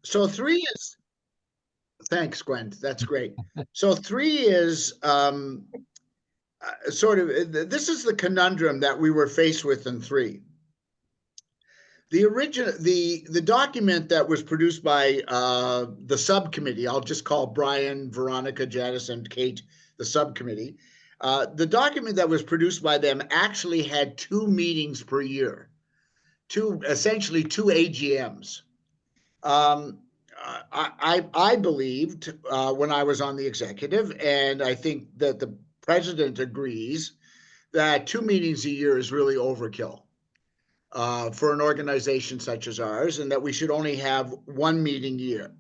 So 3 is, thanks, Gwen. That's great. So 3 is sort of, this is the conundrum that we were faced with in 3. The document that was produced by the subcommittee, I'll just call Brian, Veronica, Janice, and Kate the subcommittee. The document that was produced by them actually had 2 meetings per year, essentially 2 AGMs. I believed when I was on the executive, and I think that the president agrees, that 2 meetings a year is really overkill for an organization such as ours, and that we should only have 1 meeting a year.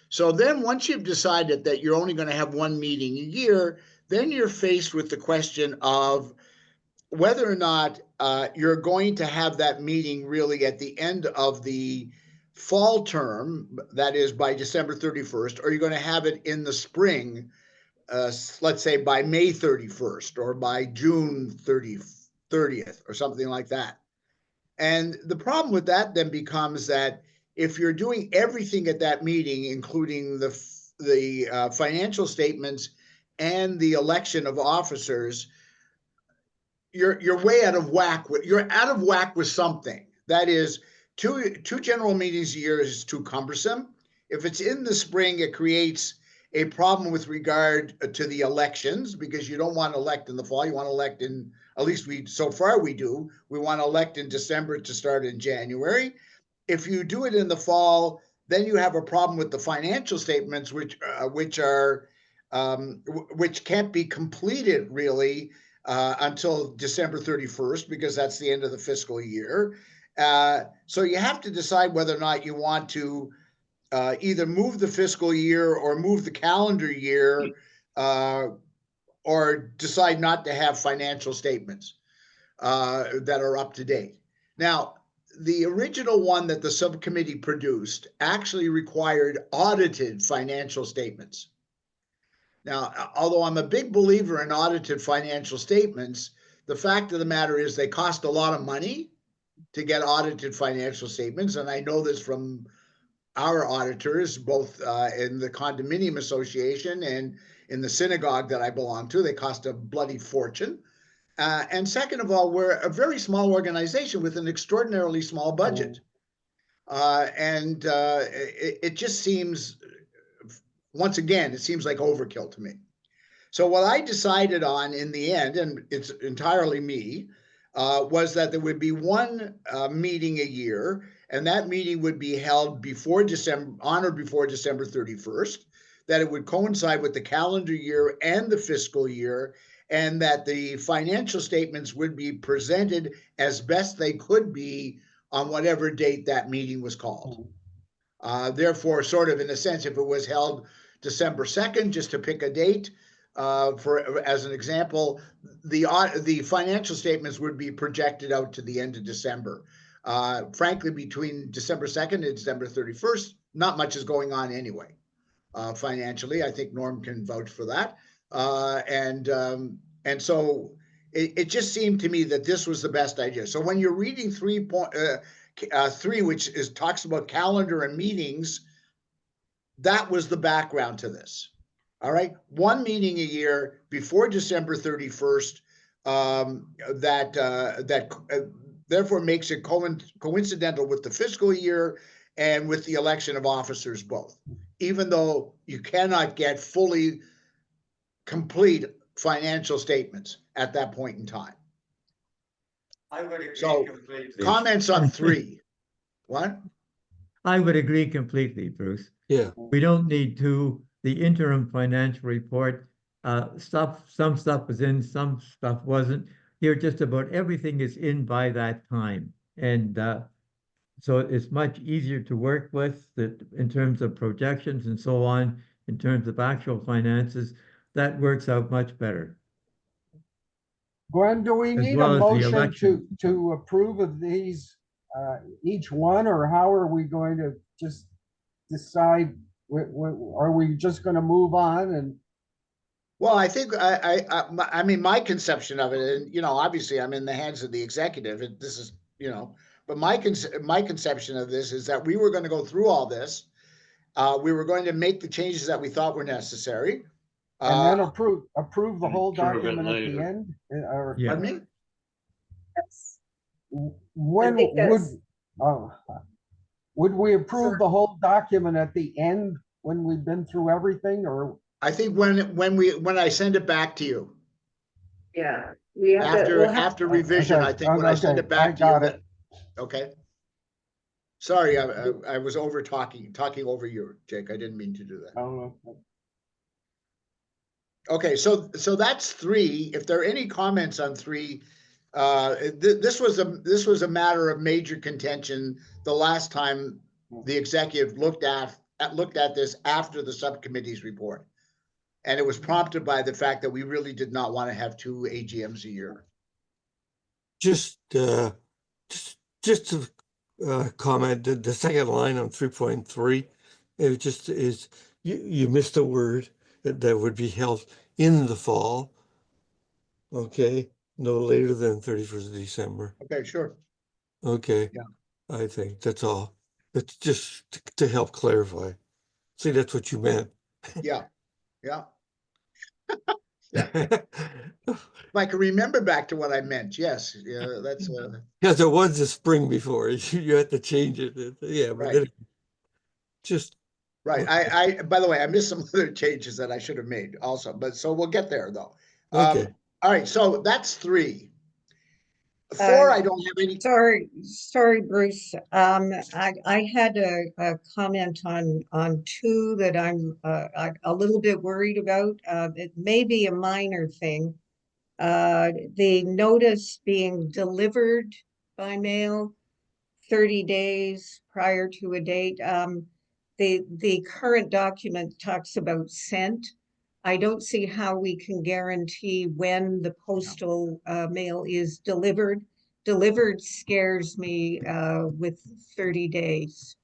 So then once you've decided that you're only going to have 1 meeting a year, then you're faced with the question of whether or not you're going to have that meeting really at the end of the fall term, that is by December 31st, or you're going to have it in the spring, let's say by May 31st or by June 30th or something like that. And the problem with that then becomes that if you're doing everything at that meeting, including the financial statements and the election of officers, you're way out of whack. You're out of whack with something. That is, two general meetings a year is too cumbersome. If it's in the spring, it creates a problem with regard to the elections, because you don't want to elect in the fall. You want to elect in, at least so far we do. We want to elect in December to start in January. If you do it in the fall, then you have a problem with the financial statements, which can't be completed really until December 31st, because that's the end of the fiscal year. So you have to decide whether or not you want to either move the fiscal year or move the calendar year, or decide not to have financial statements that are up to date. Now, the original one that the subcommittee produced actually required audited financial statements. Now, although I'm a big believer in audited financial statements, the fact of the matter is they cost a lot of money to get audited financial statements. And I know this from our auditors, both in the condominium association and in the synagogue that I belong to. They cost a bloody fortune. And second of all, we're a very small organization with an extraordinarily small budget. It just seems, once again, it seems like overkill to me. So what I decided on in the end, and it's entirely me, was that there would be 1 meeting a year, and that meeting would be held before December, on or before December 31st, that it would coincide with the calendar year and the fiscal year, and that the financial statements would be presented as best they could be on whatever date that meeting was called. Therefore, sort of in a sense, if it was held December 2nd, just to pick a date, as an example, the financial statements would be projected out to the end of December. Frankly, between December 2nd and December 31st, not much is going on anyway. Financially, I think Norm can vouch for that. And so it just seemed to me that this was the best idea. So when you're reading 3, which talks about calendar and meetings, that was the background to this. All right, 1 meeting a year before December 31st, therefore makes it coincidental with the fiscal year and with the election of officers both, even though you cannot get fully complete financial statements at that point in time. I would agree completely. Comments on 3. What? I would agree completely, Bruce. Yeah. We don't need the interim financial report. Some stuff was in, some stuff wasn't. Here, just about everything is in by that time. And so it's much easier to work with in terms of projections and so on, in terms of actual finances. That works out much better. Gwen, do we need a motion to approve of these, each one, or how are we going to just decide? Are we just going to move on? And well, I think I mean, my conception of it, and obviously I'm in the hands of the executive. This is but my conception of this is that we were going to go through all this, We were going to make the changes that we thought were necessary. And then approve the whole Approve it document at the later. end? Or Yeah. Pardon me? Yes. when think that's- would we approve the whole document at the end when we've been through everything, or? I think when I send it back to you, Yeah, we have to, we'll have, after revision, Okay, I think when I send okay, it back I to you, got it. okay. Sorry, I was talking over you, Jake. I didn't mean to do that. Oh, Okay, so that's 3. If there are any comments on 3, this was a matter of major contention the last time the executive looked at this after the subcommittee's report. And it was prompted by the fact that we really did not want to have 2 AGMs a year. Just to comment, the second line on 3.3, it just is, you missed a word that would be held in the fall. Okay, no later than 31st of December. Okay, sure. Okay. Yeah. I think that's all. It's just to help clarify. See, that's what you meant. Yeah, yeah. If I can remember back to what I meant, yes, yeah, that's Because there was a spring before, you had to change it. Yeah, but right. then just Right. I by the way, I missed some other changes that I should have made also, but so we'll get there though. okay. All right, so that's 3. 4, I don't have any. sorry, Bruce. I had a comment on 2 that I'm a little bit worried about. It may be a minor thing. The notice being delivered by mail 30 days prior to a date. The current document talks about sent. I don't see how we can guarantee when the postal mail is delivered. Delivered scares me with 30 days.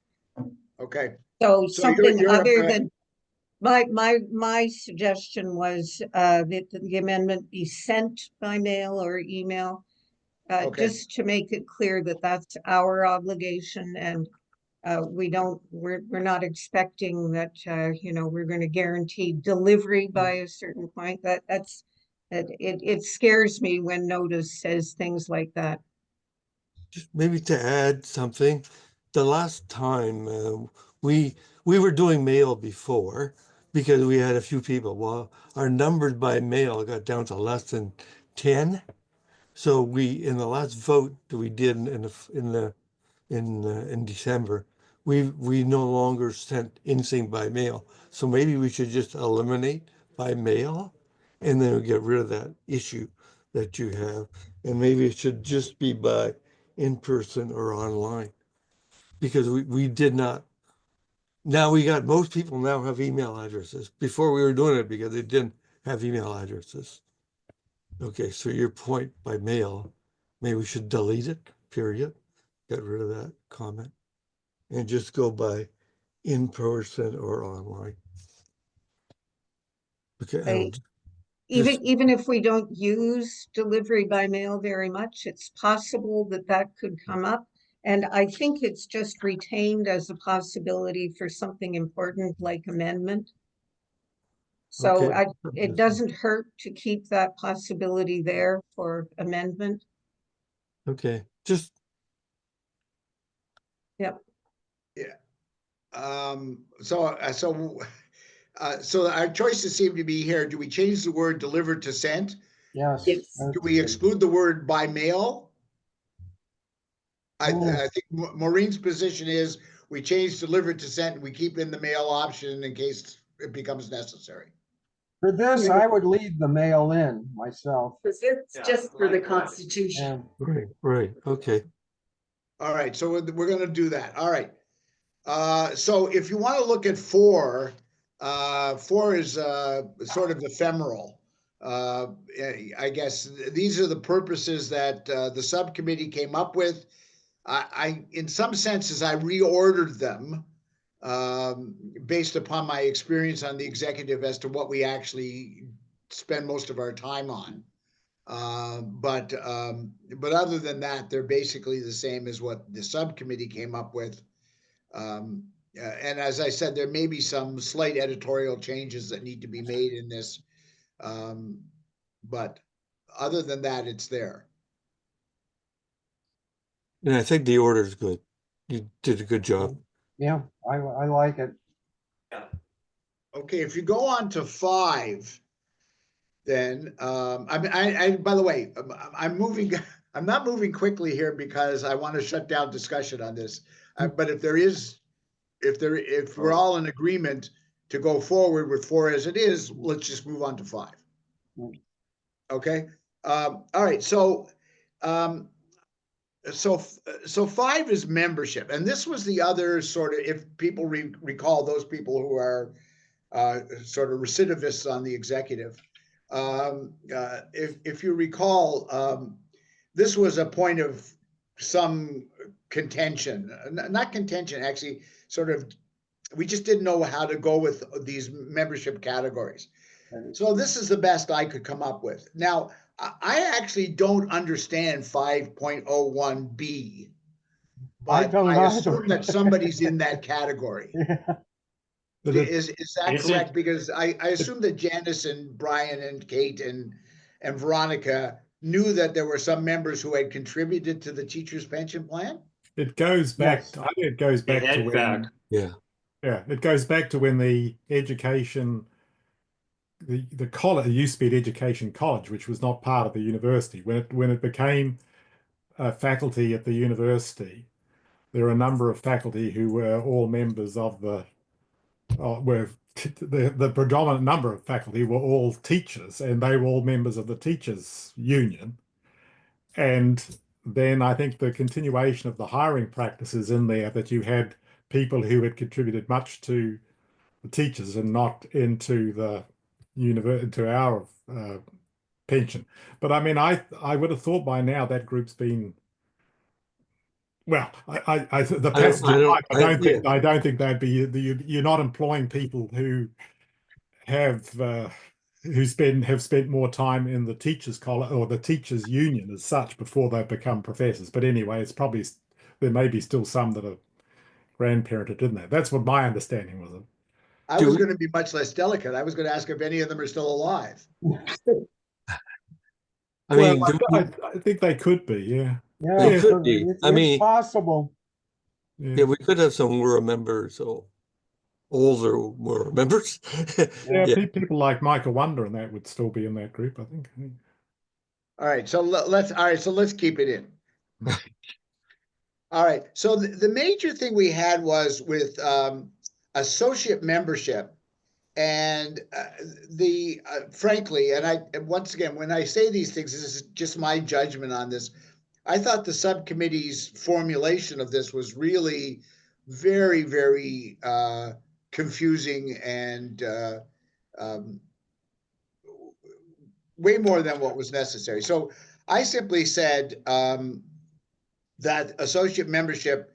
Okay. So So something you're other than my suggestion was that the amendment be sent by mail or email. Okay. Just to make it clear that that's our obligation, and we're not expecting that, we're going to guarantee delivery by a certain point. It scares me when notice says things like that. Just maybe to add something, the last time we were doing mail before because we had a few people. Well, our numbers by mail got down to less than 10. So we, in the last vote that we did in December, we no longer sent anything by mail. So maybe we should just eliminate by mail, and then we get rid of that issue that you have. And maybe it should just be by in person or online, because we did not. Now most people now have email addresses. Before we were doing it because they didn't have email addresses. Okay, so your point by mail, maybe we should delete it, period. Get rid of that comment and just go by in person or online. Okay, Even if we don't use delivery by mail very much, it's possible that could come up. And I think it's just retained as a possibility for something important like amendment. So okay. it doesn't hurt to keep that possibility there for amendment. Okay, just Yep. So our choices seem to be here. Do we change the word delivered to sent? yes. Yes. Do we exclude the word by mail? I think Maureen's position is we change delivered to sent and we keep in the mail option in case it becomes necessary. For this, I would leave the mail in myself. Because it's Yeah, just for the likewise. Constitution. right, okay. All right, so we're going to do that. All right. So if you want to look at 4, 4 is sort of ephemeral. I guess these are the purposes that the subcommittee came up with. In some senses, I reordered them based upon my experience on the executive as to what we actually spend most of our time on. But other than that, they're basically the same as what the subcommittee came up with. And as I said, there may be some slight editorial changes that need to be made in this. But other than that, it's there. And I think the order is good. You did a good job. Yeah, I like it. Okay, if you go on to 5, then I mean, by the way, I'm moving. I'm not moving quickly here because I want to shut down discussion on this. But if we're all in agreement to go forward with 4 as it is, let's just move on to 5. Okay. All right. Um, so 5 is membership, and this was the other sort of, if people recall, those people who are sort of recidivists on the executive. If you recall, this was a point of some contention, not contention, actually, sort of, we just didn't know how to go with these membership categories. So this is the best I could come up with. Now, I actually don't understand 5.01B, but I assume that somebody's in that category. Yeah. Is that correct? Because I assume that Janice and Brian and Kate and Veronica knew that there were some members who had contributed to the teacher's pension plan. It goes back. Yes. I think it goes back to when. Yeah. Yeah, it goes back to when the education, the college, it used to be an education college, which was not part of the university. When it became a faculty at the university, there are a number of faculty who were all members of the predominant number of faculty were all teachers, and they were all members of the teachers union. And then I think the continuation of the hiring practices in there, that you had people who had contributed much to the teachers and not into the into our pension. But I mean, I would have thought by now that group's been, well, the passage of time, I don't think that'd be, you're not employing people who have spent more time in the teachers college or the teachers union as such before they become professors. But anyway, it's probably, there may be still some that are grandparented in that. That's what my understanding was. I was going to be much less delicate. I was going to ask if any of them are still alive. I mean, I think they could be, yeah. Yeah, they could be. I mean, it's possible. Yeah, we could have some Wura members or older Wura members. Yeah, people like Michael Wonder and that would still be in that group, I think. All right, so let's keep it in. All right, so the major thing we had was with associate membership, and frankly, and once again, when I say these things, this is just my judgment on this. I thought the subcommittee's formulation of this was really very, very confusing and way more than what was necessary. So I simply said that associate membership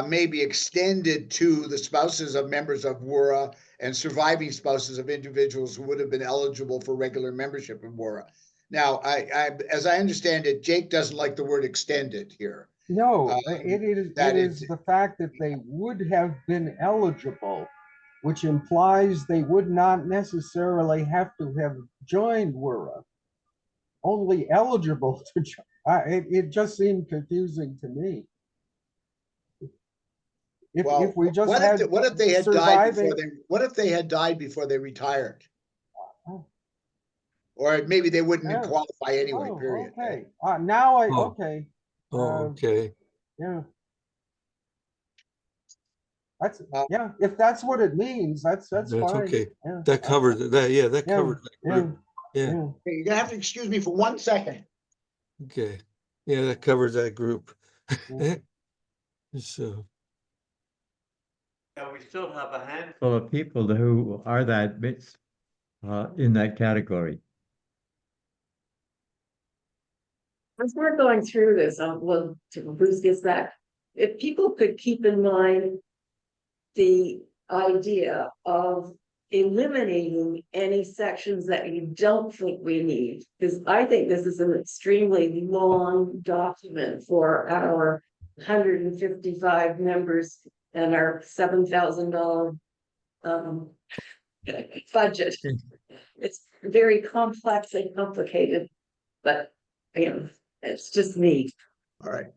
may be extended to the spouses of members of WURA and surviving spouses of individuals who would have been eligible for regular membership in WURA. Now, as I understand it, Jake doesn't like the word extended here. No, it is the fact that they would have been eligible, which implies they would not necessarily have to have joined WURA. Only eligible to join. It just seemed confusing to me. If we just what if they had died before what if they had died before they retired? Or maybe they wouldn't qualify anyway, period. Okay. Now okay. Okay. Yeah. That's yeah. If that's what it means, that's fine. Okay. Yeah. That covers that. Yeah, that covers that group. Yeah. Okay, you're gonna have to excuse me for 1 second. Okay. Yeah, that covers that group. So. We still have a handful of people who are that bits in that category. As we're going through this, well, Bruce gets back. If people could keep in mind the idea of eliminating any sections that you don't think we need, because I think this is an extremely long document for our 155 members and our $7,000 budget. It's very complex and complicated, but it's just neat. All right.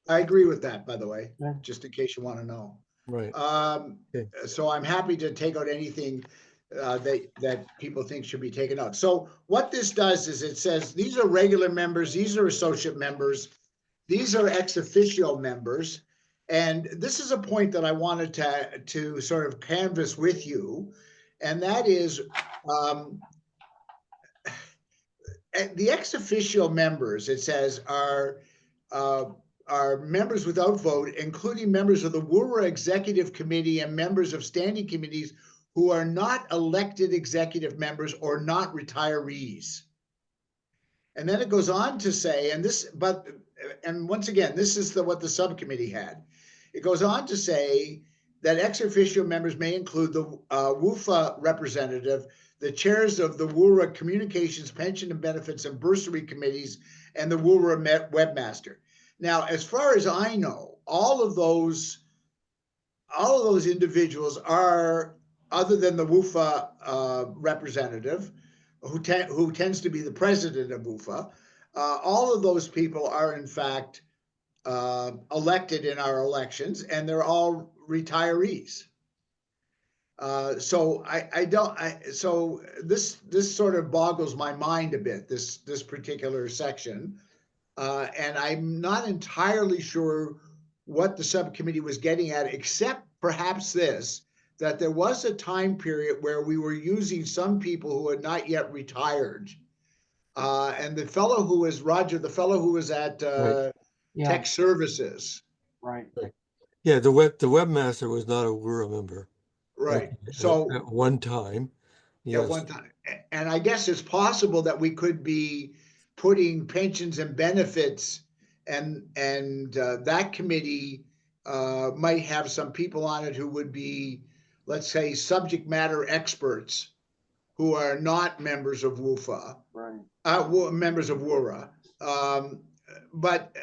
I agree with that, by the way, Yeah. just in case you want to know. Right. Okay. So I'm happy to take out anything that people think should be taken out. So what this does is it says, these are regular members, these are associate members, these are ex officio members. And this is a point that I wanted to sort of canvass with you. And that is, the ex officio members, it says, are members without vote, including members of the WURA Executive Committee and members of standing committees who are not elected executive members or not retirees. And then it goes on to say, and once again, this is what the subcommittee had. It goes on to say that ex officio members may include the WUFA representative, the chairs of the WURA Communications, Pension and Benefits and Bursary Committees, and the WURA webmaster. Now, as far as I know, all of those individuals are, other than the WUFA representative, who tends to be the president of WUFA, all of those people are in fact elected in our elections, and they're all retirees. So so this sort of boggles my mind a bit, this particular section. And I'm not entirely sure what the subcommittee was getting at, except perhaps this, that there was a time period where we were using some people who had not yet retired. And the fellow who was Roger, the fellow who was at Yeah, Tech Services. right. Yeah, the webmaster was not a WURA member. Right. So at one time. Yes. At one time. And I guess it's possible that we could be putting pensions and benefits, and that committee might have some people on it who would be, let's say, subject matter experts who are not members of WUFA, Right. members of WURA. But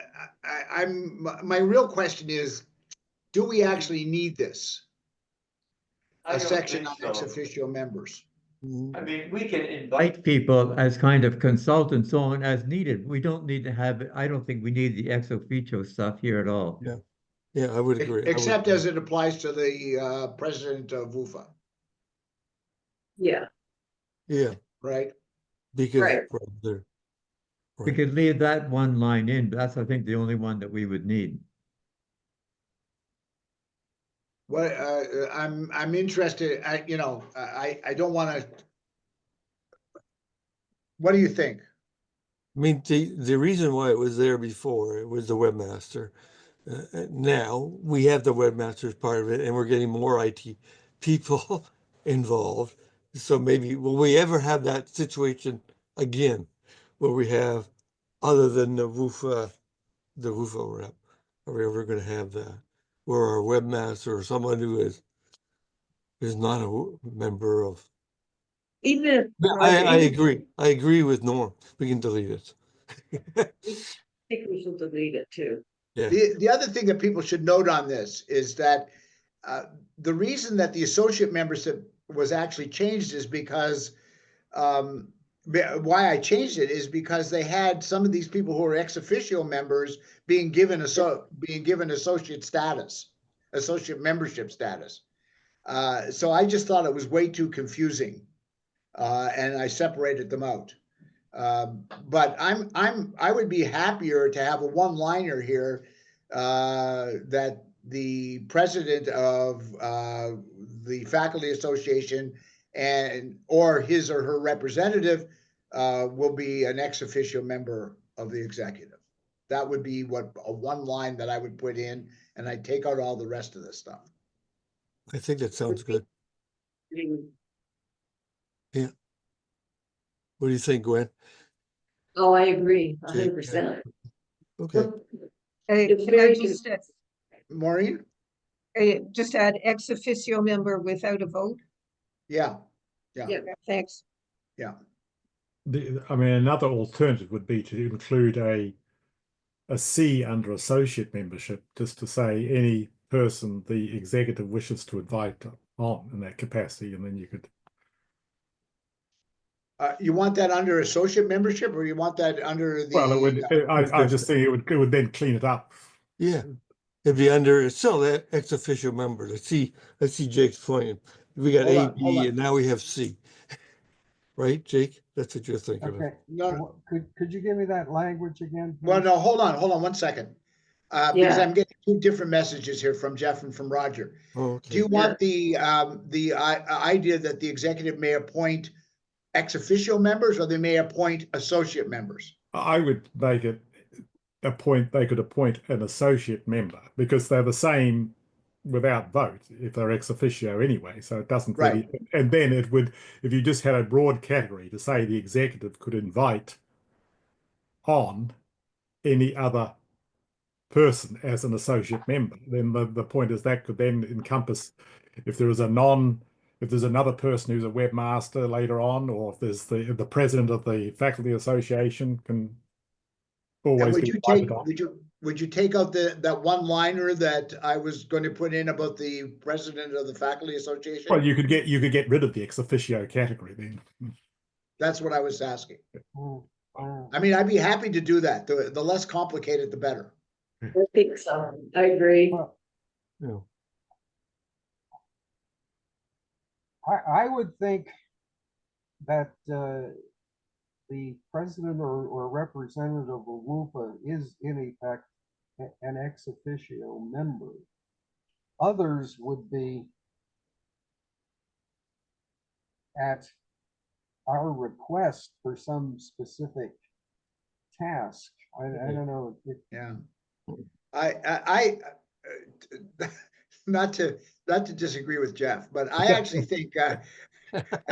my real question is, do we actually need this? I A don't section think on ex so. officio members. I mean, we can invite Invite people as kind of consultants on as needed. We don't need to have, I don't think we need the ex officio stuff here at all. Yeah. Yeah, I would agree. Except as it applies to the president of WUFA, Yeah, Yeah, right? because Right. they're- We right. could leave that one line in, but that's, I think, the only one that we would need. What I'm interested. I don't want to. What do you think? I mean, the reason why it was there before, it was the webmaster. Now we have the webmaster as part of it, and we're getting more IT people involved. So maybe, will we ever have that situation again where we have, other than the WUFA rep, are we ever going to have that? Where our webmaster or someone who is not a member of. even if. I agree. I agree with Norm. We can delete it. I think we should delete it too. Yeah. The other thing that people should note on this is that the reason that the associate membership was actually changed is because why I changed it is because they had some of these people who are ex officio members being given associate status, associate membership status. So I just thought it was way too confusing, and I separated them out. But I would be happier to have a one-liner here that the president of the faculty association or his or her representative will be an ex officio member of the executive. That would be one line that I would put in, and I'd take out all the rest of this stuff. I think that sounds good. Yeah. What do you think, Gwen? Oh, I agree, Okay, 100%. Okay. It's Can I very just, Maureen? just add ex officio member without a vote? Yeah. Yeah. Thanks. I mean, another alternative would be to include a C under associate membership, just to say any person the executive wishes to invite on in that capacity, and then you could. You want that under associate membership, or you want that under the? Well, it would. I just think it would then clean it up. Yeah, it'd be under still that ex officio member. Let's see Jake's point. We got Hold A, on, hold B, on. and now we have C. Right, Jake? That's what you're thinking of. Okay, No, could you give me that language again? well, please? no, hold on 1 second. Because I'm getting two different messages here from Jeff and from Roger. Oh, Do you okay. want the idea that the executive may appoint ex officio members, or they may appoint associate members? I would make it they could appoint an associate member, because they're the same without vote if they're ex officio anyway. So it doesn't really, and then it would, if you just had a broad category to say the executive could invite on any other person as an associate member, then the point is that could then encompass, if there is if there's another person who's a webmaster later on, or if there's the president of the faculty association can always would be you invited take on. would you take out that one liner that I was going to put in about the president of the faculty association? Well, you could get rid of the ex officio category then. That's what I was asking. Mm. I mean, I'd be happy to do that. The less complicated, the better. I think so. I agree. Well, Yeah. I would think that the president or representative of WUFA is in effect an ex officio member. Others would be at our request for some specific task. I don't know. Yeah. I not to disagree with Jeff, but I actually think I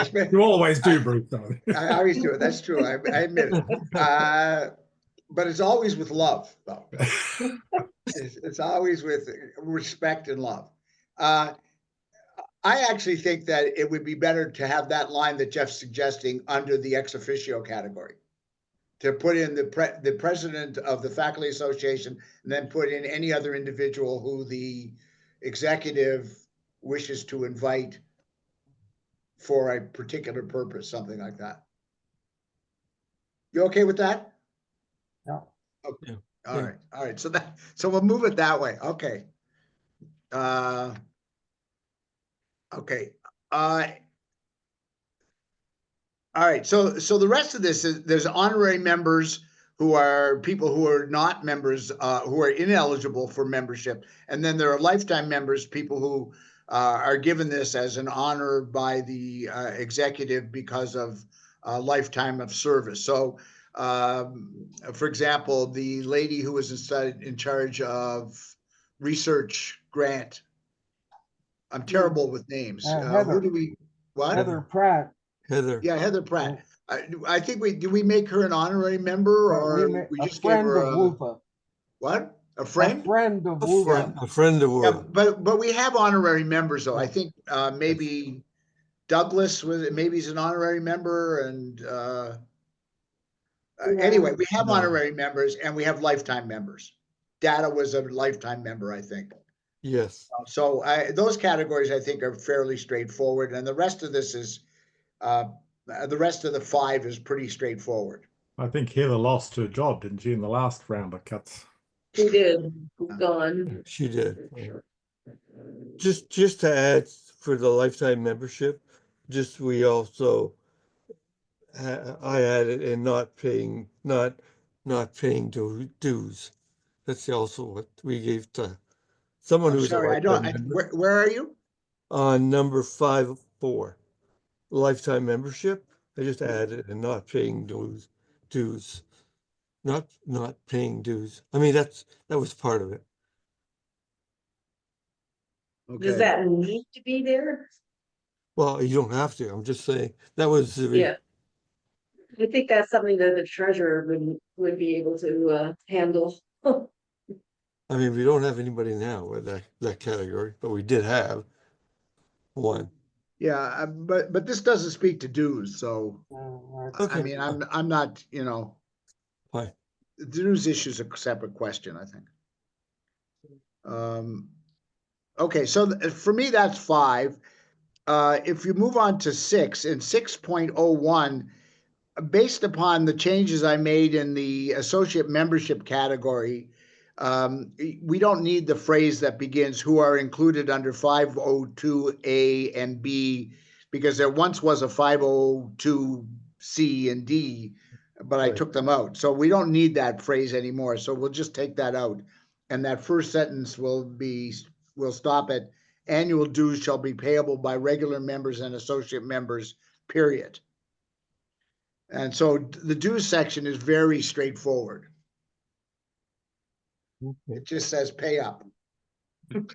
spent. You always do, Bruce. Though. I always do it. That's true. I admit it. But it's always with love, though. It's always with respect and love. I actually think that it would be better to have that line that Jeff's suggesting under the ex officio category, to put in the president of the faculty association, and then put in any other individual who the executive wishes to invite for a particular purpose, something like that. You okay with that? No. Okay. Yeah. All right. All right. So we'll move it that way. Okay. Okay. All right. So the rest of this is, there's honorary members who are people who are not members, who are ineligible for membership. And then there are lifetime members, people who are given this as an honor by the executive because of a lifetime of service. So, for example, the lady who was in charge of research grant. I'm terrible with names. Who do we? What? Heather Pratt. Heather. Yeah, Heather Pratt. I think did we make her an honorary member, or we just gave her a WUFA. what? A friend? A friend of A WUFA. friend of Yeah, WUFA. but we have honorary members though. I Yeah. think maybe Douglas maybe he's an honorary member, and anyway, we have honorary members and we have lifetime members. Data was a lifetime member, I think. Yes. So those categories I think are fairly straightforward, and the rest of this is the rest of the 5 is pretty straightforward. I think Heather lost her job, didn't she, in the last round of cuts? She did. Gone. She did. Just to add for the lifetime membership, we also I added and not paying dues. That's also what we gave to someone who's sorry, where are you? On number 5.4, lifetime membership. I just added and not paying dues. Not paying dues. I mean, that was part of it. Okay. Does that need to be there? Well, you don't have to. I'm just saying that was Yeah. I think that's something that the treasurer would be able to handle. I mean, we don't have anybody now with that category, but we did have one. Yeah, but this doesn't speak to dues, so Okay. I mean, I'm not, Fine. The dues issue is a separate question, I think. Okay, so for me, that's 5. If you move on to 6, in 6.01, based upon the changes I made in the associate membership category, we don't need the phrase that begins "who are included under 502A and B," because there once was a 502C and D, but I Right. took them out. So we don't need that phrase anymore. So we'll just take that out. And that first sentence will stop at "annual dues shall be payable by regular members and associate members, period." And so the dues section is very straightforward. Okay. It just says pay up. You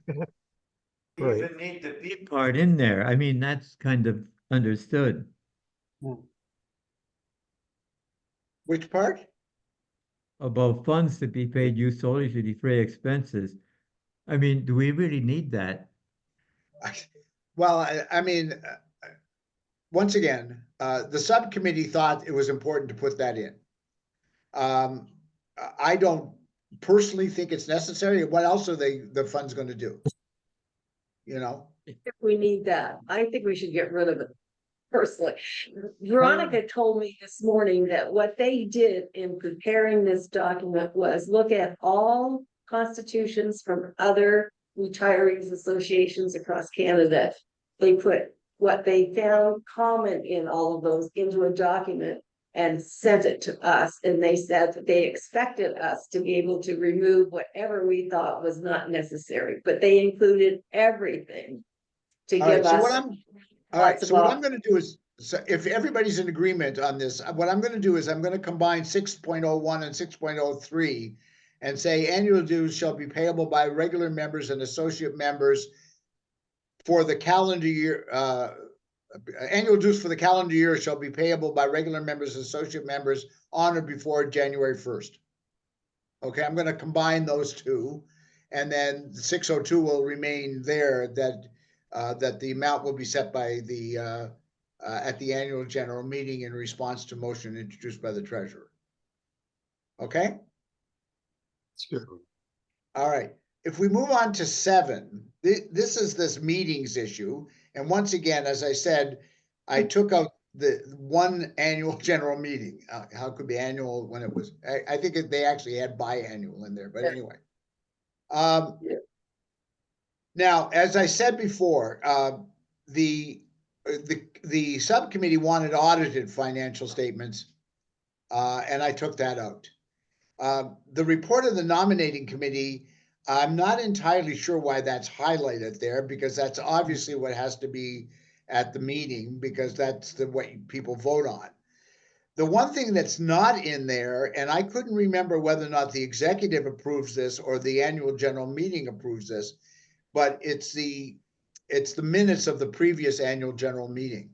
Right. even need the B part in there. I mean, that's kind of understood. Which part? About funds to be paid used solely to defray expenses. I mean, do we really need that? Well, I mean, once again, the subcommittee thought it was important to put that in. I don't personally think it's necessary. What else are the funds going to do? You know? If we need that, I think we should get rid of it personally. Veronica told me this morning that what they did in preparing this document was look at all constitutions from other retirees associations across Canada. They put what they found common in all of those into a document and sent it to us. And they said that they expected us to be able to remove whatever we thought was not necessary, but they included everything to All right. give So us. all right. Lots of So what I'm going to do is, so if everybody's in agreement on this, what I'm going to do is I'm going to combine 6.01 and 6.03 and say annual dues shall be payable by regular members and associate members for the calendar year. Annual dues for the calendar year shall be payable by regular members and associate members on or before January 1st. Okay, I'm going to combine those two, and then 602 will remain there, that the amount will be set by the at the annual general meeting in response to motion introduced by the treasurer. Okay? That's good. All right. If we move on to 7, this is this meetings issue. And once again, as I said, I took out the one annual general meeting. How could be annual when it was, I think they actually had biannual in there, but anyway. Now, as I said before, the subcommittee wanted audited financial statements, and I took that out. The report of the nominating committee, I'm not entirely sure why that's highlighted there, because that's obviously what has to be at the meeting, because that's what people vote on. The one thing that's not in there, and I couldn't remember whether or not the executive approves this or the annual general meeting approves this, but it's the minutes of the previous annual general meeting.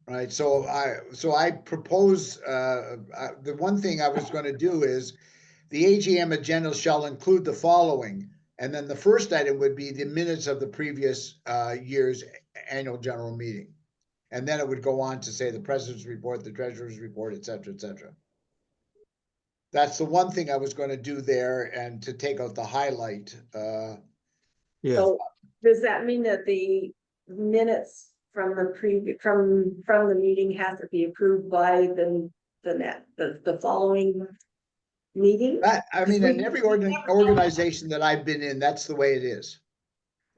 Right. So I propose, the one thing I was going to do is the AGM agenda shall include the following. And then the first item would be the minutes of the previous year's annual general meeting. And then it would go on to say the president's report, the treasurer's report, et cetera, et cetera. That's the one thing I was going to do there, and to take out the highlight. Yeah, So does that mean that the minutes from the meeting have to be approved by the following meeting? I mean, in every organization that I've been in, that's the way it is.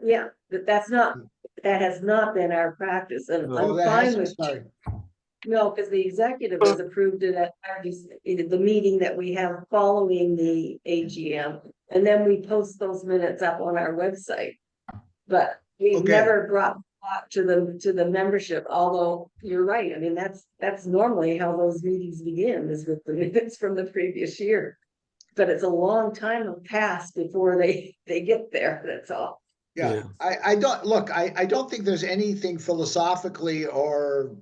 Yeah, but that has not been our practice, and No. Oh, I'm that fine hasn't, with. sorry. No, because the executive has approved it at the meeting that we have following the AGM, and then we post those minutes up on our website. But we've Okay. never brought to the membership, although you're right, I mean, that's normally how those meetings begin, is with the minutes from the previous year. But it's a long time have passed before they get there, that's all. Yeah, I don't, look, I don't think there's anything philosophically or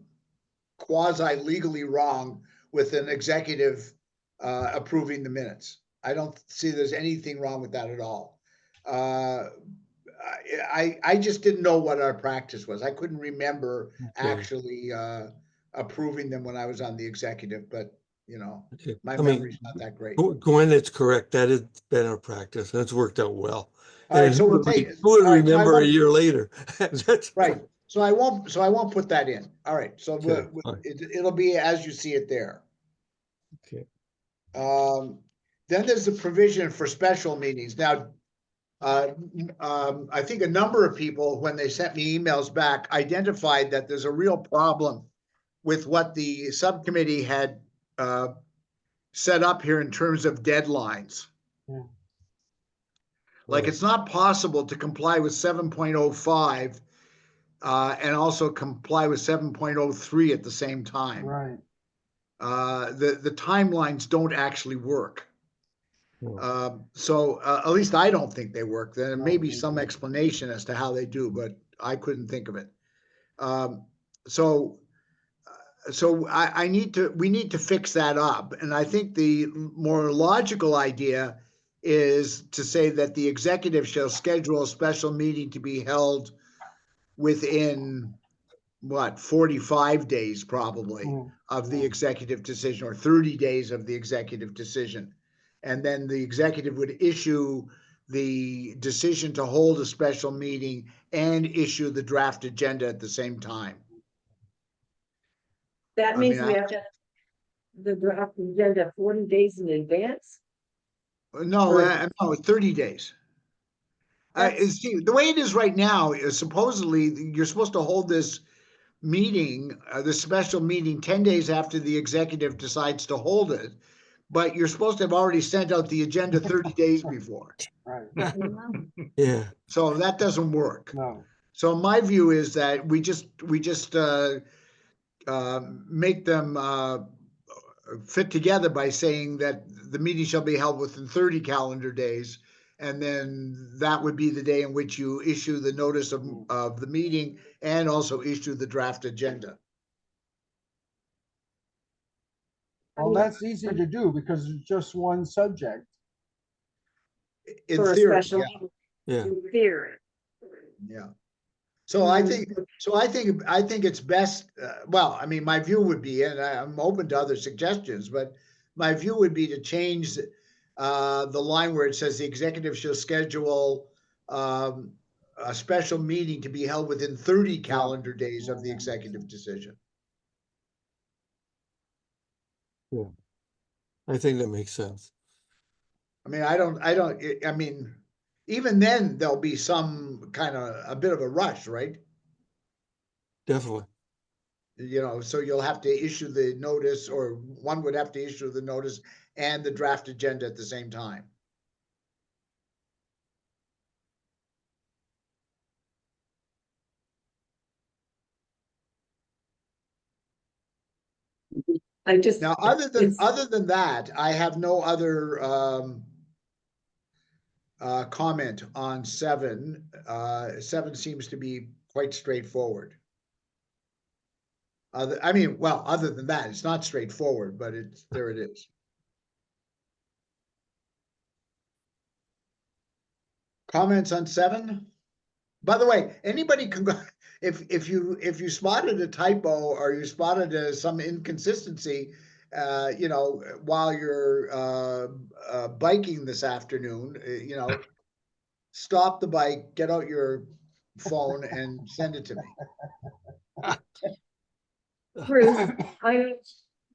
quasi legally wrong with an executive approving the minutes. I don't see there's anything wrong with that at all. I just didn't know what our practice was. I couldn't remember Okay. actually approving them when I was on the executive, but you know, Okay. my I mean, memory's not that great. Gwen, it's correct. That has been our practice and it's worked out well. All right, And so who we'll would take, who would all right, so I remember a won't, year later? That's right, so I won't put that in. All right, so Okay, fine. it'll be as you see it there. Okay. Then there's the provision for special meetings. Now, I think a number of people, when they sent me emails back, identified that there's a real problem with what the subcommittee had set up here in terms of deadlines. Yeah. Like, Right. it's not possible to comply with 7.05 and also comply with 7.03 at the same time. Right. The timelines don't actually work. No. So at least I don't think they work. There No, may be they some don't. explanation as to how they do, but I couldn't think of it. So we need to fix that up. And I think the more logical idea is to say that the executive shall schedule a special meeting to be held within what, 45 days probably Mm, of the yeah. executive decision, or 30 days of the executive decision. And then the executive would issue the decision to hold a special meeting and issue the draft agenda at the same time. That I means mean, we have to have the draft agenda 40 days in advance. no, 30 days. See, the way it is right now is supposedly you're supposed to hold this meeting, this special meeting 10 days after the executive decides to hold it, but you're supposed to have already sent out the agenda 30 days before. Right. Yeah. So that doesn't work. No. So my view is that we just make them fit together by saying that the meeting shall be held within 30 calendar days. And then that would be the day in which you issue the notice of the meeting and also issue the draft agenda. Well, that's easy to do because it's just one subject. In For a theory, special yeah. meeting, Yeah. in theory. Yeah. So I think it's best, well, I mean, my view would be, and I'm open to other suggestions, but my view would be to change the line where it says the executive shall schedule a special meeting to be held within 30 calendar days of the executive decision. Yeah. I think that makes sense. I mean, I mean, even then there'll be some kind of a bit of a rush, right? Definitely. You know, so you'll have to issue the notice, or one would have to issue the notice and the draft agenda at the same time. I just. Now, other than that, I have no other comment on 7. 7 seems to be quite straightforward. I mean, well, other than that, it's not straightforward, but there it is. Comments on 7? By the way, anybody can go, if you spotted a typo or you spotted some inconsistency, you know, while you're biking this afternoon, you know, stop the bike, get out your phone and send it to me. Bruce,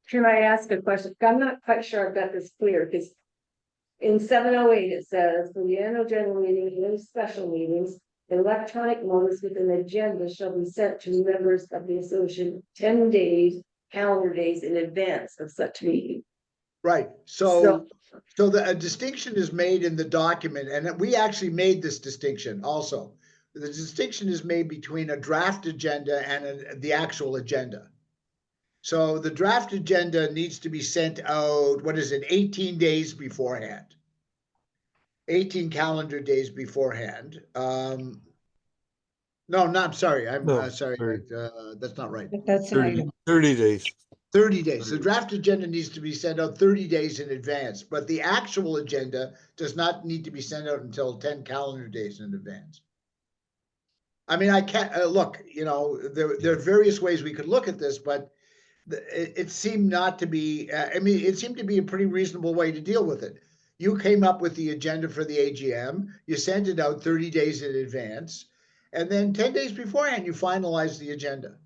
can I ask a question? I'm not quite sure I've got this clear, because in 708, it says, for the annual general meeting and any special meetings, electronic notice with an agenda shall be sent to members of the association 10 days, calendar days in advance of such meeting. Right. So a distinction is made in the document, and we actually made this distinction also. The distinction is made between a draft agenda and the actual agenda. So the draft agenda needs to be sent out, 18 days beforehand. 18 calendar days beforehand. No, not sorry. I'm No, sorry. 30. That's not right. That's an 30, item. 30 days. 30 days. The draft agenda needs to be sent out 30 days in advance, but the actual agenda does not need to be sent out until 10 calendar days in advance. I mean, I can't look, you know, there are various ways we could look at this, but it seemed not to be, I mean, it seemed to be a pretty reasonable way to deal with it. You came up with the agenda for the AGM, you sent it out 30 days in advance, and then 10 days beforehand, you finalized the agenda.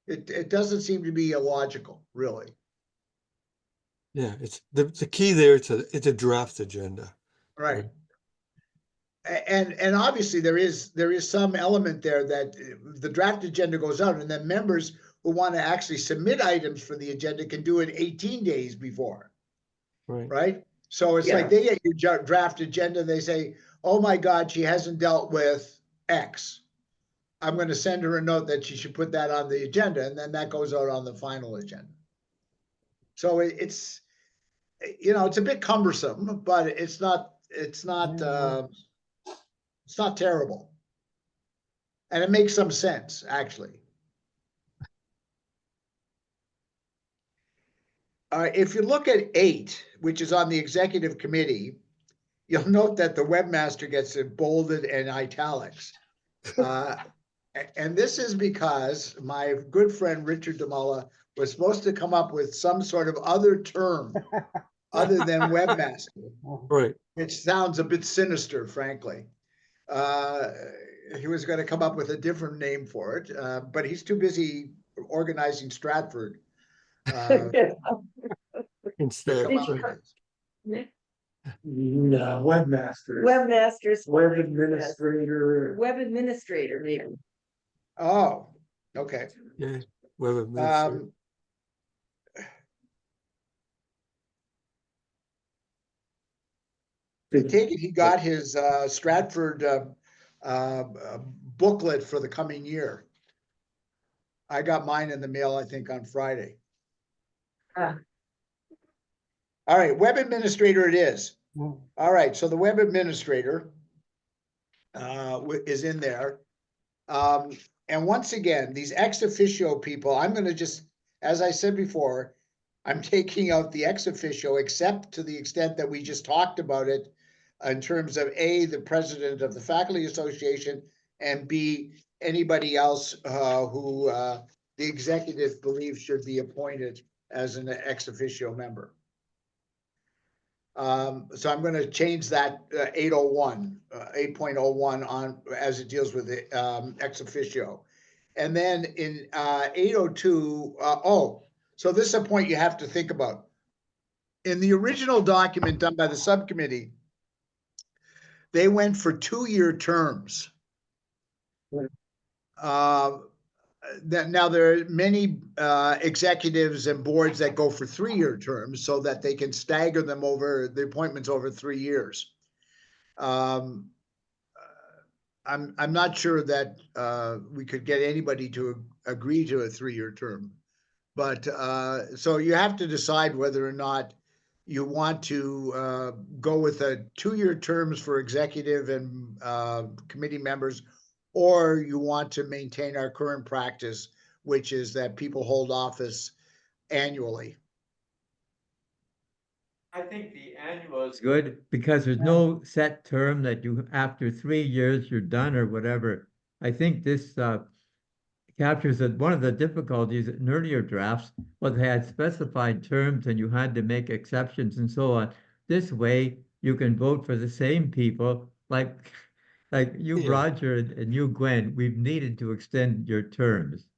It doesn't seem to be illogical, really. Yeah, it's the key there. It's a draft agenda. Right. And obviously there is some element there that the draft agenda goes out, and then members who want to actually submit items for the agenda can do it 18 days before. Right. Right. So it's Yeah. like they get your draft agenda, they say, oh my God, she hasn't dealt with X. I'm going to send her a note that she should put that on the agenda, and then that goes out on the final agenda. So it's, you know, it's a bit cumbersome, but it's not terrible. And it makes some sense, actually. If you look at 8, which is on the executive committee, you'll note that the webmaster gets it bolded and italics. And this is because my good friend Richard DeMolla was supposed to come up with some sort of other term other than webmaster, Right. which sounds a bit sinister, frankly. He was going to come up with a different name for it, but he's too busy organizing Stratford Instead. come up with Right. this. No, webmasters. Webmasters. Web administrator. Web administrator, maybe. Oh, okay. Yeah. Web administrator. I take it he got his Stratford booklet for the coming year. I got mine in the mail, I think, on Friday. Ah. All right, web administrator it is. Mm. All right, so the web administrator is in there. And once again, these ex officio people, I'm going to just, as I said before, I'm taking out the ex officio, except to the extent that we just talked about it in terms of A, the president of the faculty association, and B, anybody else who the executive believes should be appointed as an ex officio member. So I'm going to change that 801, 8.01 on as it deals with the ex officio. And then in 802, so this is a point you have to think about. In the original document done by the subcommittee, they went for 2-year terms. Now there are many executives and boards that go for 3-year terms so that they can stagger them over the appointments over 3 years. I'm not sure that we could get anybody to agree to a 3-year term, but so you have to decide whether or not you want to go with a 2-year terms for executive and committee members, or you want to maintain our current practice, which is that people hold office annually. I think the annual is Good, because there's no set term that you, after 3 years, you're done or whatever. I think this captures that one of the difficulties in earlier drafts was they had specified terms and you had to make exceptions and so on. This way, you can vote for the same people, like you, Yeah. Roger, and you, Gwen, we've needed to extend your terms.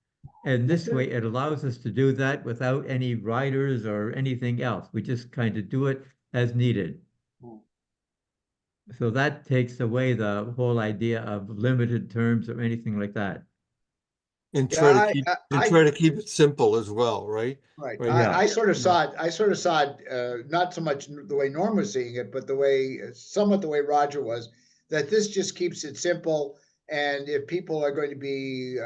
And this way, it allows us to do that without any riders or anything else. We just kind of do it as needed. So that takes away the whole idea of limited terms or anything like that. And Yeah, try to keep it simple as well, right? Right. Right. Yeah. I sort of saw it, not so much the way Norm was seeing it, but somewhat the way Roger was, that this just keeps it simple. And if people are going to be,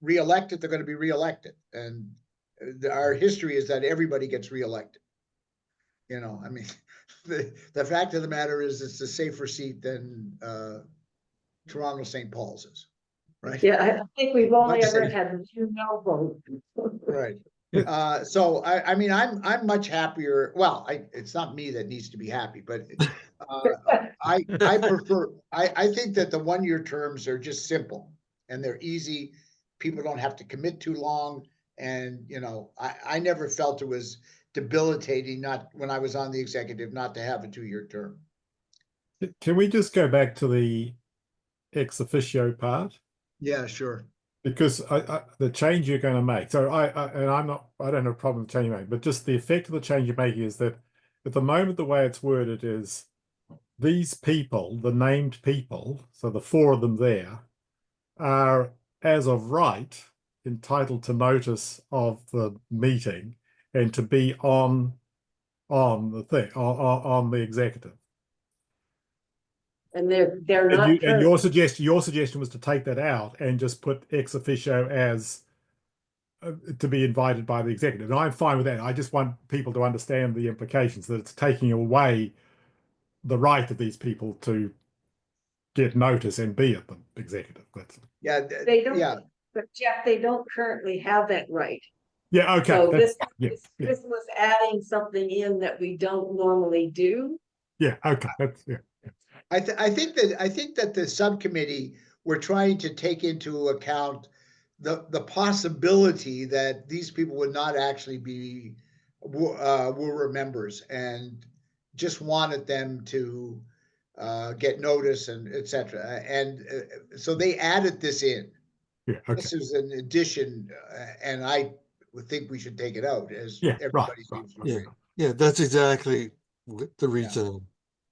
reelected, they're going to be reelected. And our history is that everybody gets reelected. I mean, the fact of the matter is it's a safer seat than Toronto St. Paul's is. Right. Yeah, I think we've only Much ever safer. had 2 no votes. Right. So I mean, I'm much happier. Well, it's not me that needs to be happy, but I prefer. I think that the 1-year terms are just simple and they're easy. People don't have to commit too long, And, I never felt it was debilitating, not when I was on the executive, not to have a 2-year term. Can we just go back to the ex officio part? Yeah, sure. Because the change you're going to make. So I don't have a problem with the change you make, but just the effect of the change you're making is that at the moment, the way it's worded is these people, the named people, so the 4 of them there, are as of right entitled to notice of the meeting and to be on the thing, on the executive. And they're And not. your suggestion was to take that out and just put ex officio as to be invited by the executive. And I'm fine with that. I just want people to understand the implications, that it's taking away the right of these people to get notice and be at the executive. Yeah, They don't, yeah, but Jeff, they don't currently have that right. Yeah, okay. So this was adding something in that we don't normally do. Yeah, okay. I think that the subcommittee were trying to take into account the possibility that these people would not actually be were members, and just wanted them to get notice and etc. And so they added this in. Yeah, okay. This is an addition, and I would think we should take it out, as Yeah, everybody right. seems to agree. Yeah, that's exactly the reason,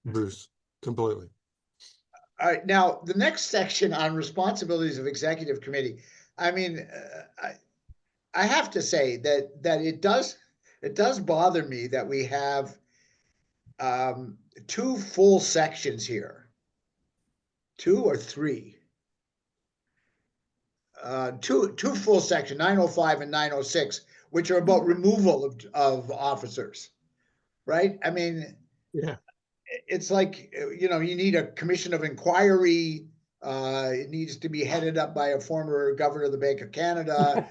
Bruce, completely. All right, now the next section on responsibilities of executive committee. I mean, I have to say that it does bother me that we have 2 full sections here, 2 or 3. Two full section, 905 and 906, which are about removal of officers, right? I mean, Yeah. it's like, you need a commission of inquiry. It needs to be headed up by a former governor of the Bank of Canada.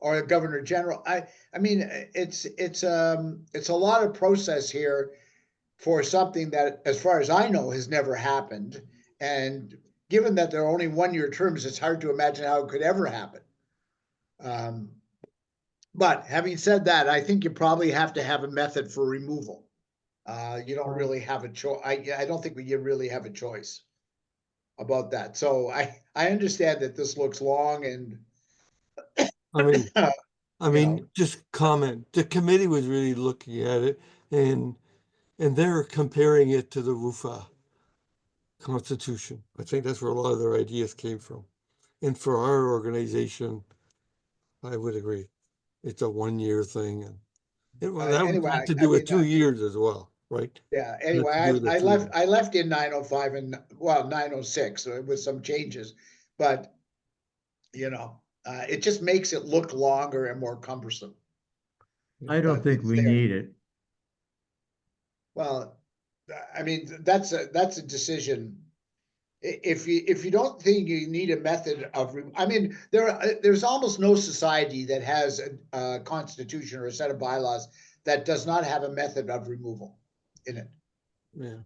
Or a governor general. I mean, it's a lot of process here for something that, as far as I know, has never happened. And given that they're only 1-year terms, it's hard to imagine how it could ever happen. But having said that, I think you probably have to have a method for removal. You don't really have a choice. I don't think you really have a choice about that. So I understand that this looks long, and I mean, just comment. The committee was really looking at it, and they're comparing it to the RUFA Constitution. I think that's where a lot of their ideas came from. And for our organization, I would agree. It's a 1-year thing, and that would have to do with 2 years as well, right? Yeah. Anyway, I left in 905 and 906 with some changes, but it just makes it look longer and more cumbersome. I don't think we need it. Well, I mean, that's a decision. If you don't think you need a method of, I mean, there's almost no society that has a constitution or a set of bylaws that does not have a method of removal in it. Yeah.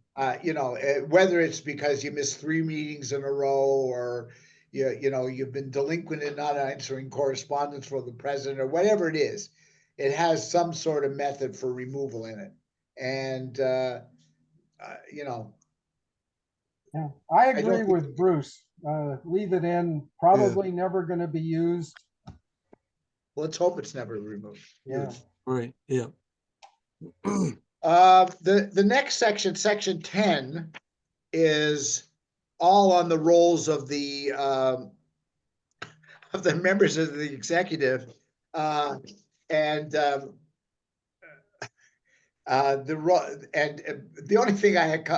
Whether it's because you missed 3 meetings in a row, or you've been delinquent in not answering correspondence from the president, or whatever it is, it has some sort of method for removal in it. And Yeah, I agree with Bruce. Leave it in. Probably never going to be used. Let's hope it's never removed. Yeah. Right. Yeah. The next section, section 10, is all on the roles of the members of the executive, and the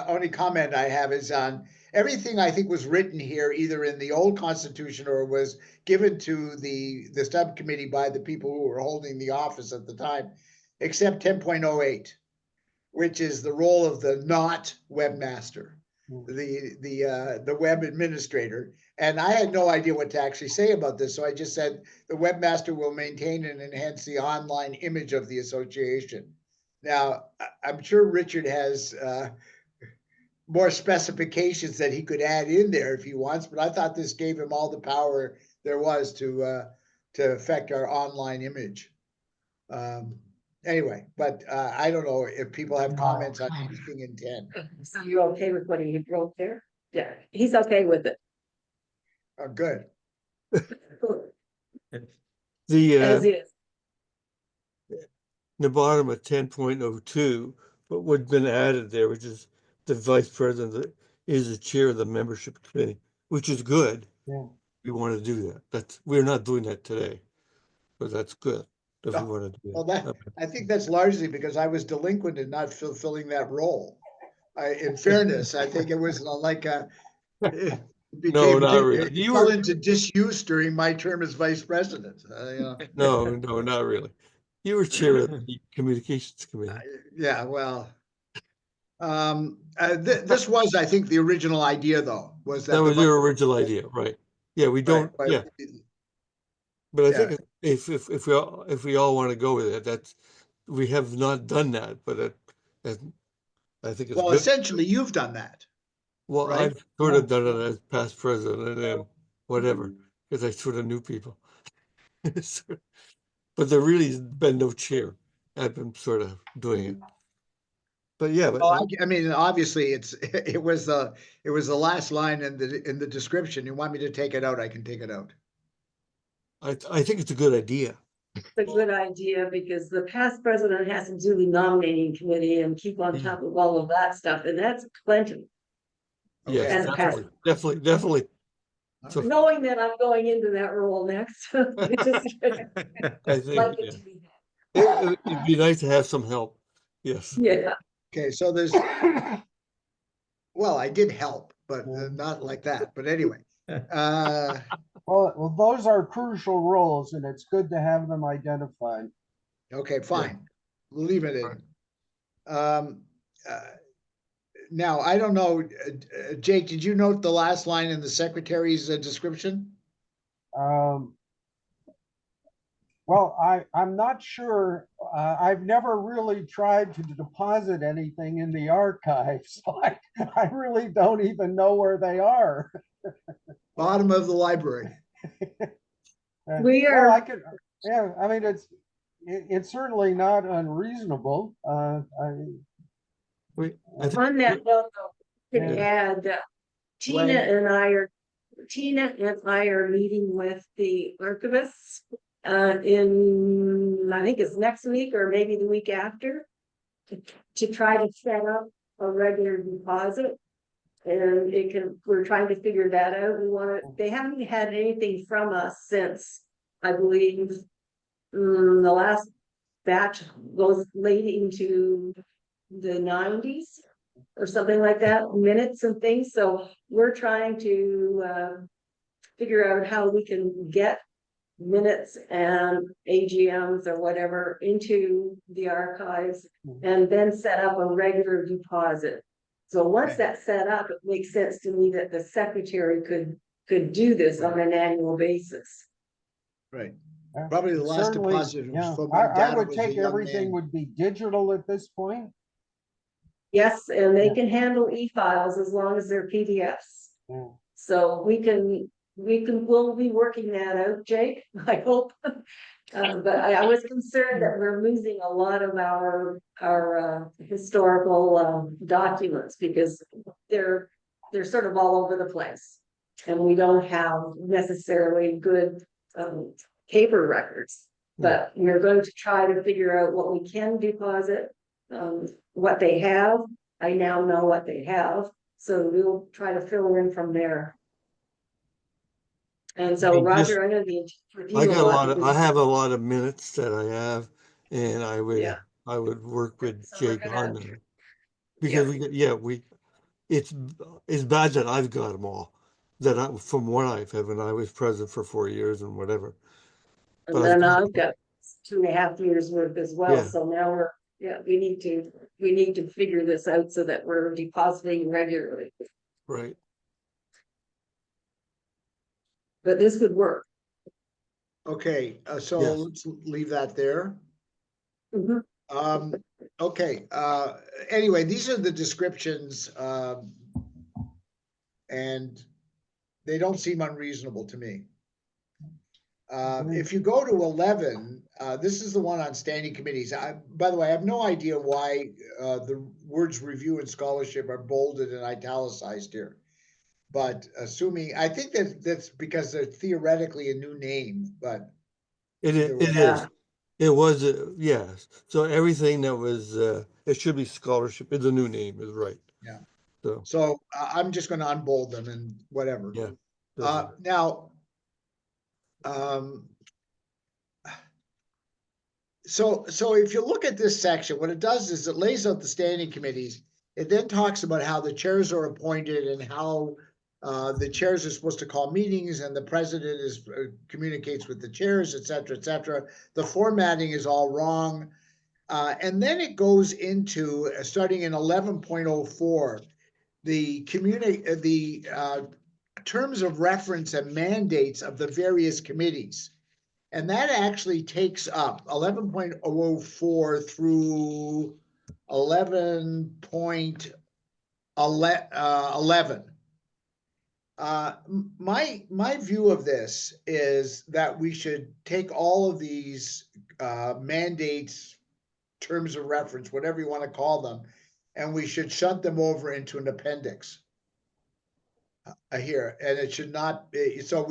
only comment I have is on everything I think was written here, either in the old constitution or was given to the subcommittee by the people who were holding the office at the time, except 10.08, which is the role of the not webmaster, the web administrator. And I had no idea what to actually say about this, so I just said the webmaster will maintain and enhance the online image of the association. Now, I'm sure Richard has more specifications that he could add in there if he wants, but I thought this gave him all the power there was to affect our online image. Anyway, but I don't know if people have comments on anything in 10. So you're okay with what he wrote there? Yeah, he's okay with it. Oh, good. The, As is. the bottom of 10.02, but what's been added there, which is the vice president is the chair of the membership committee, which is good. Yeah. We want to do that. We're not doing that today, but that's good if we Oh, want to do Well, that. that, I think that's largely because I was delinquent in not fulfilling that role. In fairness, I think it was like it No, not really. it You fell were, into disuse during my term as vice president. no, not really. You were chair of the communications committee. Yeah, well, this was, I think, the original idea, though, was That that was your original idea, right? Yeah, we right, don't, yeah, but I yeah. think if we all want to go with it, that's, we have not done that, but that I think it's Well, good. essentially, you've done that. Well, right? I've sort of done it as past president and whatever, because I sort of knew people. But there really has been no chair. I've been sort of doing it. But yeah, but Well, I mean, obviously, it was the last line in the description. You want me to take it out? I can take it out. I think it's a good idea. It's a good idea because the past president has to do the nominating committee and keep on top of all of that stuff, and that's plenty. Yes, As definitely, past. definitely. So Knowing that I'm going into that role next, it just I think, like yeah, it to be. it'd be nice to have some help. Yes. Yeah, Okay, so there's, well, I did help, but not like that. But anyway, Well, those are crucial roles, and it's good to have them identified. okay, fine. We'll leave it in. Now, I don't know, Jake, did you note the last line in the secretary's description? Well, I'm not sure. I've never really tried to deposit anything in the archive, so I really don't even know where they are. Bottom of the library. we Well, are. I could, yeah, I mean, it's certainly not unreasonable. I think, On that note, though, to Yeah. add, Tina and I are meeting with the archivists in, I think it's next week or maybe the week after, to try to set up a regular deposit. And we're trying to figure that out. They haven't had anything from us since, I believe, the last batch goes late into the 90s or something like that, minutes and things. So we're trying to figure out how we can get minutes and AGMs or whatever into the archives and then set up a regular deposit. So once that's set up, it makes sense to me that the secretary could do this on an annual basis. Right. Yeah, Probably the last certainly, deposit was yeah. from when I Dad would was a take young everything man. would be digital at this point. Yes, and they Yeah. can handle e-files as long as they're PDFs. Yeah. So we'll be working that out, Jake, I hope. But I was concerned that we're losing a lot of our historical documents because they're sort of all over the place. And we don't have necessarily good paper records, but we're going to try to figure out what we can deposit, what they have. I now know what they have, so we'll try to fill in from there. And so, mean, Roger, I know the review I got a lot of, because- I have a lot of minutes that I have, and I Yeah. would work with So we're Jake gonna- on that. Because it's bad that I've got them all, from what I've had when I was president for 4 years and whatever. And But then I've got 2.5 years worth as well, Yeah. so now we need to figure this out so that we're depositing regularly, Right, but this would work. Okay, so Yes. let's leave that there. Mhm. Okay, anyway, these are the descriptions And they don't seem unreasonable to me. Agreed. If you go to 11, this is the one on standing committees. By the way, I have no idea why the words review and scholarship are bolded and italicized here. But assuming, I think that's because they're theoretically a new name, but It either way. is. Yeah. It was, yes. So everything that was, it should be scholarship, the new name is right. Yeah. So, So I'm just gonna unbold them and whatever. yeah. doesn't- Now, so if you look at this section, what it does is it lays out the standing committees. It then talks about how the chairs are appointed and how the chairs are supposed to call meetings and the president is communicates with the chairs, et cetera, et cetera. The formatting is all wrong. And then it goes into, starting in 11.04, the terms of reference and mandates of the various committees. And that actually takes up 11.04 through 11.11. My view of this is that we should take all of these mandates, terms of reference, whatever you want to call them, and we should shunt them over into an appendix here, and it should not be, so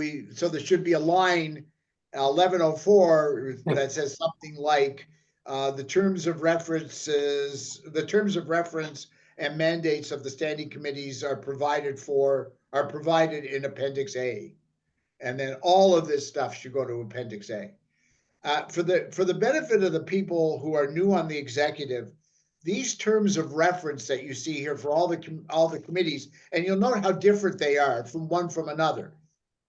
there should be a line 1104 that says something like the terms of reference and mandates of the standing committees are provided in Appendix A, and then all of this stuff should go to Appendix A. For the benefit of the people who are new on the executive, these terms of reference that you see here for all the committees, and you'll note how different they are from another.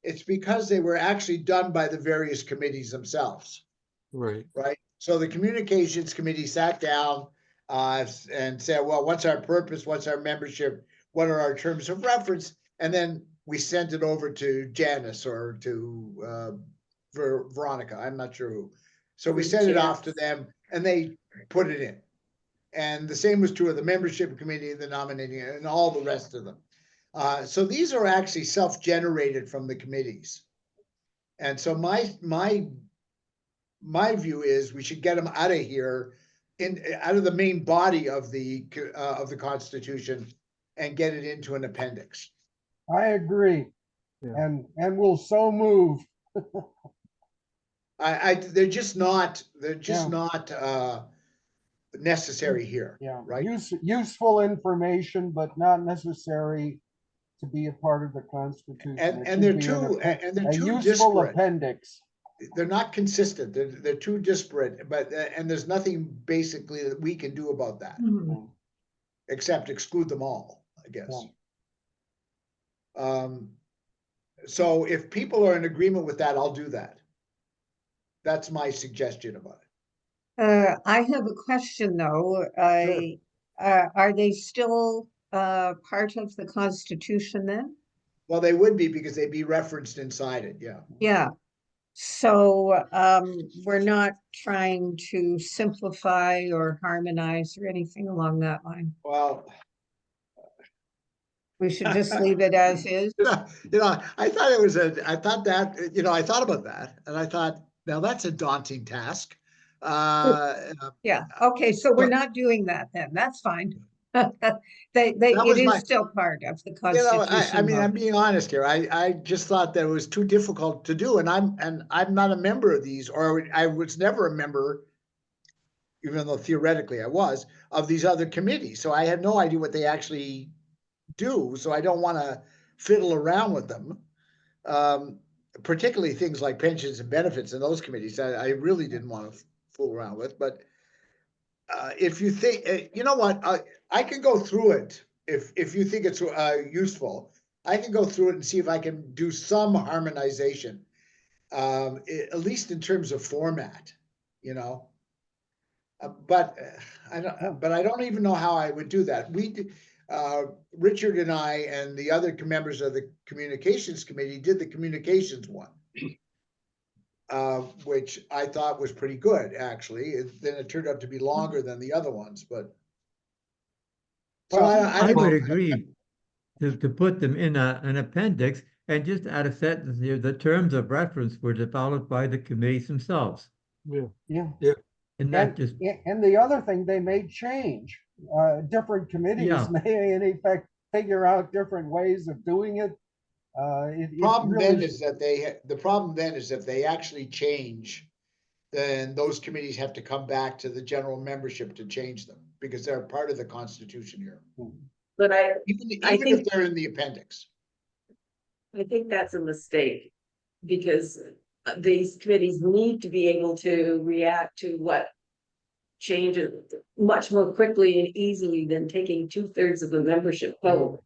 It's because they were actually done by the various committees themselves, Right. right? So the communications committee sat down and said, well, what's our purpose? What's our membership? What are our terms of reference? And then we sent it over to Janice or to Veronica. I'm not sure who. So we sent it off to them and they put it in. And the same was true of the membership committee, the nominating, and all the rest of them. So these are actually self-generated from the committees. And so my view is we should get them out of here, out of the main body of the Constitution, and get it into an appendix. I agree. Yeah. And will so move. They're just not Yeah. necessary here. Yeah, right. Useful information, but not necessary to be a part of the Constitution. And they're too useful disparate. appendix. They're not consistent. They're too disparate. But and there's nothing basically that we can do about that except exclude them all, I guess. So if people are in agreement with that, I'll do that. That's my suggestion about it. I have a question though. Sure. Are they still part of the Constitution then? Well, they would be because they'd be referenced inside it. Yeah. Yeah. So we're not trying to simplify or harmonize or anything along that line. Well, We should just leave it as is. I thought about that and I thought, now that's a daunting task. Yeah. Okay. So we're But- not doing that then. That's fine. That It was is still part of the Constitution. I mean, though. I'm being honest here. I just thought that it was too difficult to do, and I'm not a member of these, or I was never a member, even though theoretically I was, of these other committees. So I had no idea what they actually do. So I don't want to fiddle around with them, particularly things like pensions and benefits in those committees. I really didn't want to fool around with, but. If you think, you know what, I can go through it if you think it's useful. I can go through it and see if I can do some harmonization, at least in terms of format, you know. But I don't even know how I would do that. Richard and I and the other members of the communications committee did the communications one. Which I thought was pretty good, actually. Then it turned out to be longer than the other ones, but. So I would agree. to put them in an appendix and just add a sentence here, the terms of reference were developed by the committees themselves. Yeah, Yeah. yeah. And that just, And the other thing, they may change. Different committees Yeah. may in effect figure out different ways of doing it. It Problem really then is that the problem then is if they actually change, then those committees have to come back to the general membership to change them because they're part of the Constitution here, But I even if think, they're in the appendix. I think that's a mistake. Because these committees need to be able to react to what changes much more quickly and easily than taking 2/3 of the membership vote.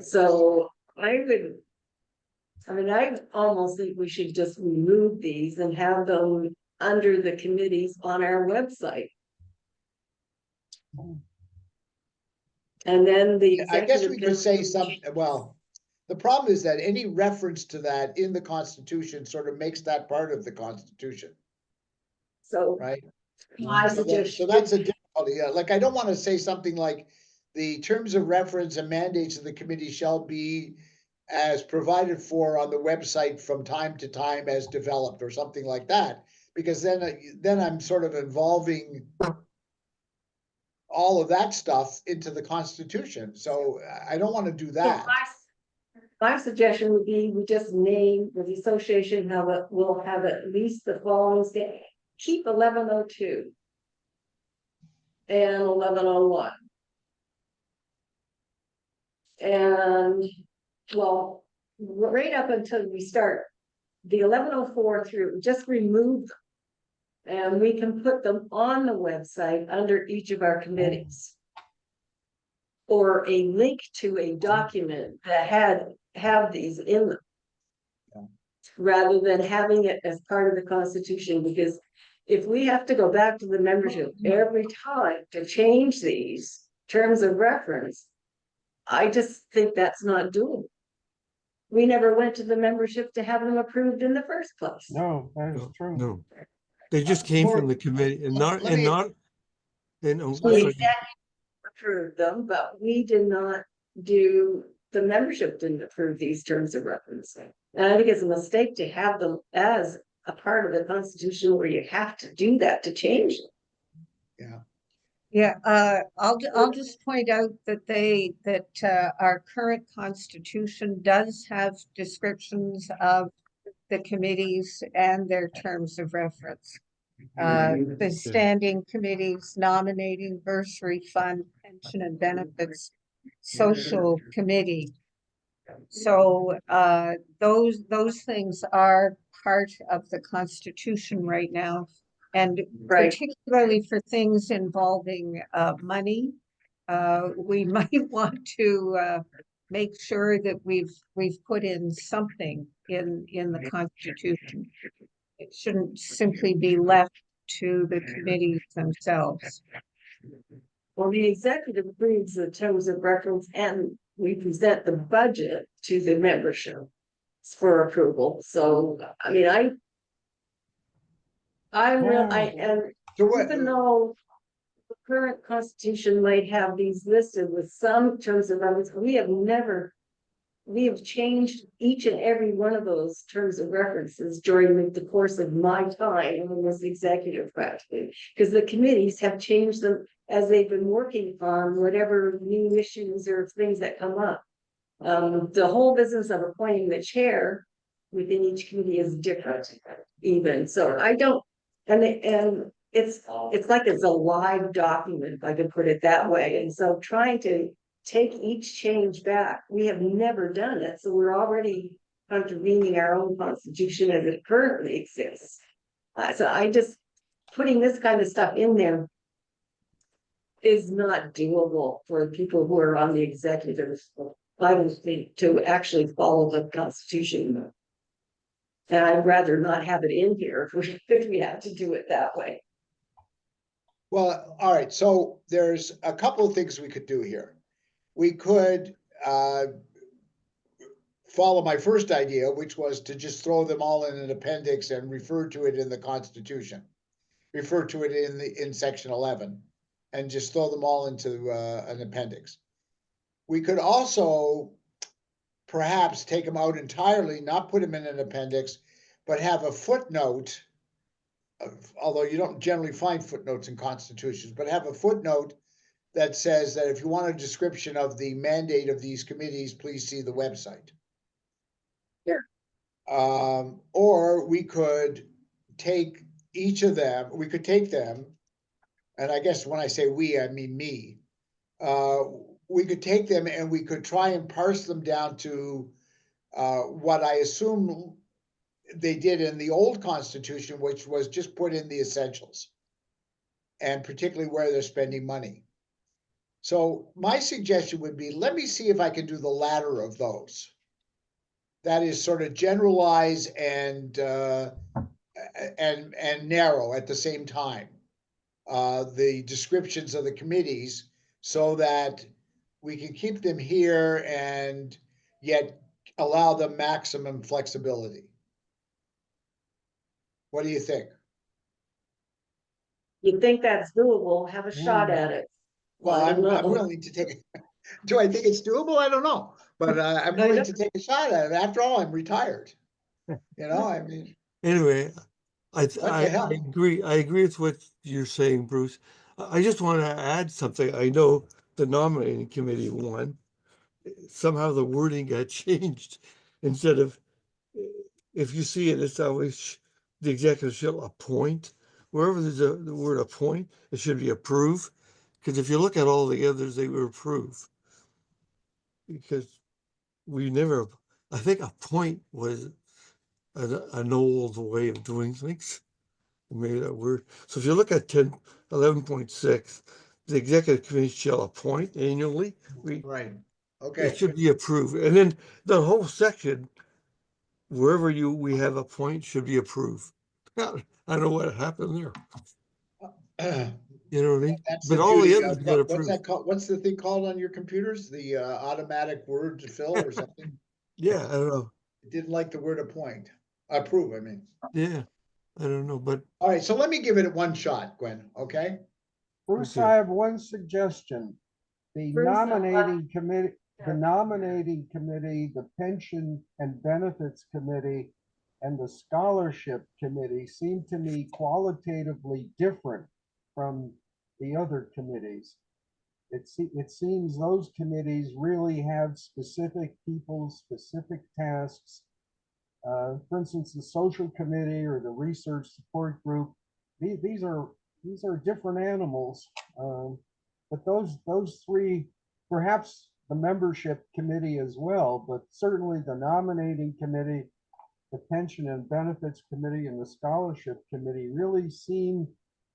So I almost think we should just remove these and have them under the committees on our website. And then the I guess executive. we could say something, well, the problem is that any reference to that in the Constitution sort of makes that part of the Constitution, So right? my So suggestion, that's a difficulty. Like, I don't want to say something like the terms of reference and mandates of the committee shall be as provided for on the website from time to time as developed or something like that, because then I'm sort of involving all of that stuff into the Constitution. So I don't want to do that. my suggestion would be we just name the association will have at least the following state. Keep 1102 and 1101. And well, right up until we start the 1104 through, just remove them. And we can put them on the website under each of our committees. Or a link to a document that have these in them. Rather than having it as part of the Constitution, because if we have to go back to the membership every time to change these terms of reference, I just think that's not doable. We never went to the membership to have them approved in the first place. No, that is true. No, they just came from the committee and not, Let me- oh, We sorry. approved them, but we did not the membership didn't approve these terms of reference. And I think it's a mistake to have them as a part of the Constitution where you have to do that to change it. Yeah. Yeah, I'll just point out that our current Constitution does have descriptions of the committees and their terms of reference. The standing committees, nominating, bursary fund, pension and benefits, social committee. So those things are part of the Constitution right now. And Right. particularly for things involving money, we might want to make sure that we've put in something in the Constitution. It shouldn't simply be left to the committees themselves. Well, the executive approves the terms of reference and we present the budget to the membership for approval. So, I mean, and So what, even though the current Constitution might have these listed with some terms of reference, we have changed each and every one of those terms of references during the course of my time as executive practically, because the committees have changed them as they've been working on whatever new issues or things that come up. The whole business of appointing the chair within each committee is different even. So I don't, and it's like it's a live document, if I could put it that way. And so trying to take each change back, we have never done it. So we're already contravening our own Constitution as it currently exists. So I just, putting this kind of stuff in there is not doable for people who are on the executive. I don't think to actually follow the Constitution. And I'd rather not have it in here if we have to do it that way. well, all right, so there's a couple of things we could do here. We could follow my first idea, which was to just throw them all in an appendix and refer to it in the Constitution. Refer to it in section 11 and just throw them all into an appendix. We could also perhaps take them out entirely, not put them in an appendix, but have a footnote. Although you don't generally find footnotes in constitutions, but have a footnote that says that if you want a description of the mandate of these committees, please see the website. Sure. Or we could take each of them, we could take them, and I guess when I say we, I mean me. We could take them and we could try and parse them down to what I assume they did in the old Constitution, which was just put in the essentials, and particularly where they're spending money. So my suggestion would be, let me see if I can do the latter of those. That is sort of generalize and narrow at the same time. The descriptions of the committees so that we can keep them here and yet allow them maximum flexibility. What do you think? You think that's doable, have a shot at it. Well, I don't I'm know. willing to take it. Do I think it's doable? I don't know, but I'm willing to take a shot at it. After all, I'm retired. I mean, Anyway, what the hell? I agree with what you're saying, Bruce. I just want to add something. I know the nominating committee one, somehow the wording got changed. Instead of, if you see it, it's always the executive shall appoint. Wherever there's the word appoint, it should be approve. Because if you look at all the others, they were approve. Because we never, I think appoint was an old way of doing things. Maybe that word. So if you look at 11.6, the executive committee shall appoint annually. Right. It Okay. should be approved. And then the whole section, wherever we have appoint, should be approved. I don't know what happened there. You know what I mean? That's But the all the beauty others of get what's approved. that called? What's the thing called on your computers? The automatic word to fill or something? Yeah, I don't know. It didn't like the word appoint. Approve, I mean. Yeah, I don't know. But All right, so let me give it one shot, Gwen. Okay. Bruce, Okay. I have one suggestion. The Bruce, nominating committee, the pension and benefits committee, and the scholarship committee seem to me qualitatively different from the other committees. It seems those committees really have specific people, specific tasks. For instance, the social committee or the research support group, these are different animals. But those three, perhaps the membership committee as well, but certainly the nominating committee, the pension and benefits committee, and the scholarship committee really seem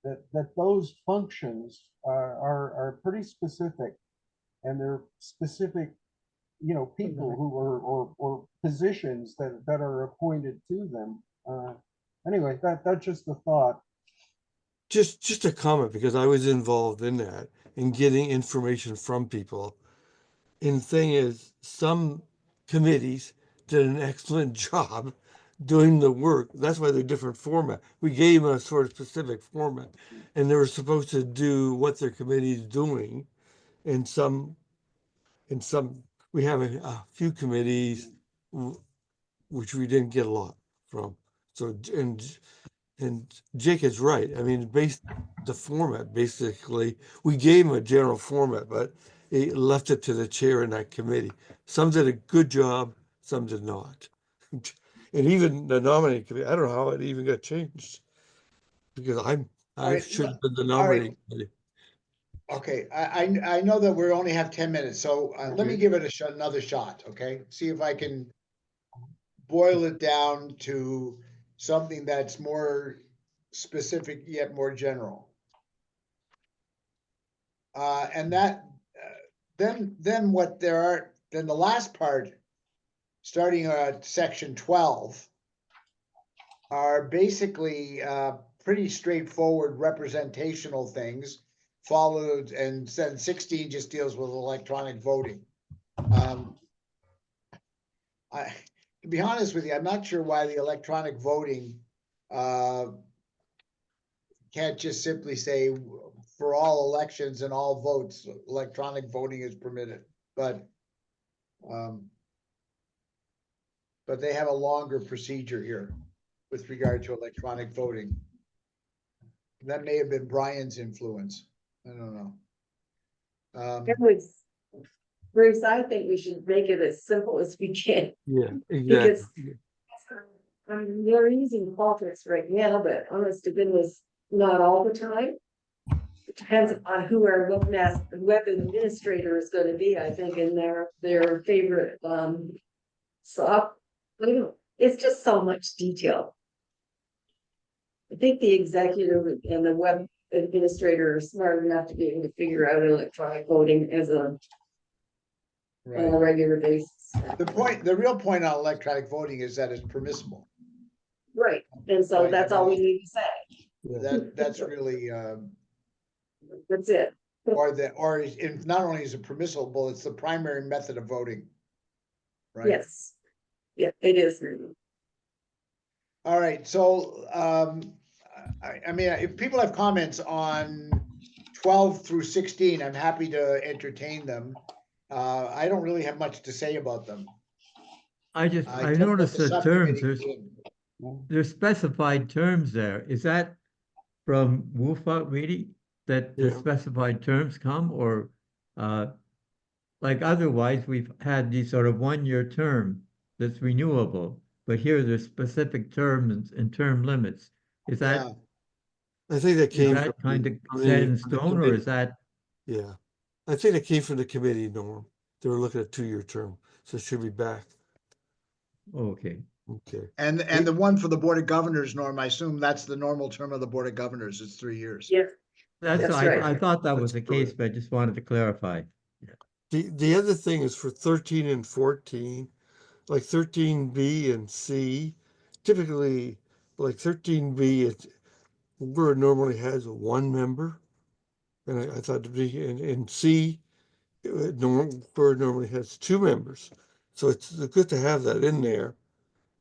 that those functions are pretty specific, and they're specific, people who are or positions that are appointed to them. Anyway, that's just a thought. just a comment, because I was involved in that and getting information from people. And the thing is, some committees did an excellent job doing the work. That's why they're different format. We gave them a sort of specific format, and they were supposed to do what their committee is doing. And we have a few committees which we didn't get a lot from. So, and Jake is right. I mean, the format, basically, we gave him a general format, but he left it to the chair in that committee. Some did a good job, some did not. And even the nominating committee, I don't know how it even got changed, because All I right, should have been the all right. nominating committee. Okay, I know that we only have 10 minutes, so let me Okay. give it another shot, okay? See if I can boil it down to something that's more specific yet more general. And that then what there are, then the last part, starting at section 12, are basically pretty straightforward representational things followed, and then 16 just deals with electronic voting. To be honest with you, I'm not sure why the electronic voting can't just simply say for all elections and all votes, electronic voting is permitted. but, um, but they have a longer procedure here with regard to electronic voting. That may have been Brian's influence. I don't know. It was, Bruce, I think we should make it as simple as we can, Yeah, because exactly. they're using politics right now, but honest to goodness, not all the time. It depends on who our web administrator is gonna be, I think, in their favorite, so, it's just so much detail. I think the executive and the web administrator are smart enough to be able to figure out electronic voting as on a Right. regular basis. The real point on electronic voting is that it's permissible. Right, and so Right, that's I mean, all we need to say. That's really, That's it. or not only is it permissible, it's the primary method of voting. Right? Yes. Yeah, it is. All right, so, I mean, if people have comments on 12 through 16, I'm happy to entertain them. I don't really have much to say about them. I just let noticed the the terms, subcommittee there's specified terms there. Is that from WUFA really, that the Yeah. specified terms come, or like otherwise we've had these sort of 1-year term that's renewable, but here there's specific terms and term limits. Is Yeah, that I think that is came that from kind of from set in from the stone, or committee. is that Yeah, I think it came from the committee, Norm. They were looking at 2-year term, so it should be back. okay? Okay. and the one for the Board of Governors, Norm, I assume that's the normal term of the Board of Governors, it's 3 years. Yeah, That's That's right. I thought that was That's the case, correct. but I just wanted to clarify. The other thing is for 13 and 14, like 13B and C, typically like 13B, where it normally has 1 member. And I thought to be in C, where it normally has 2 members. So it's good to have that in there.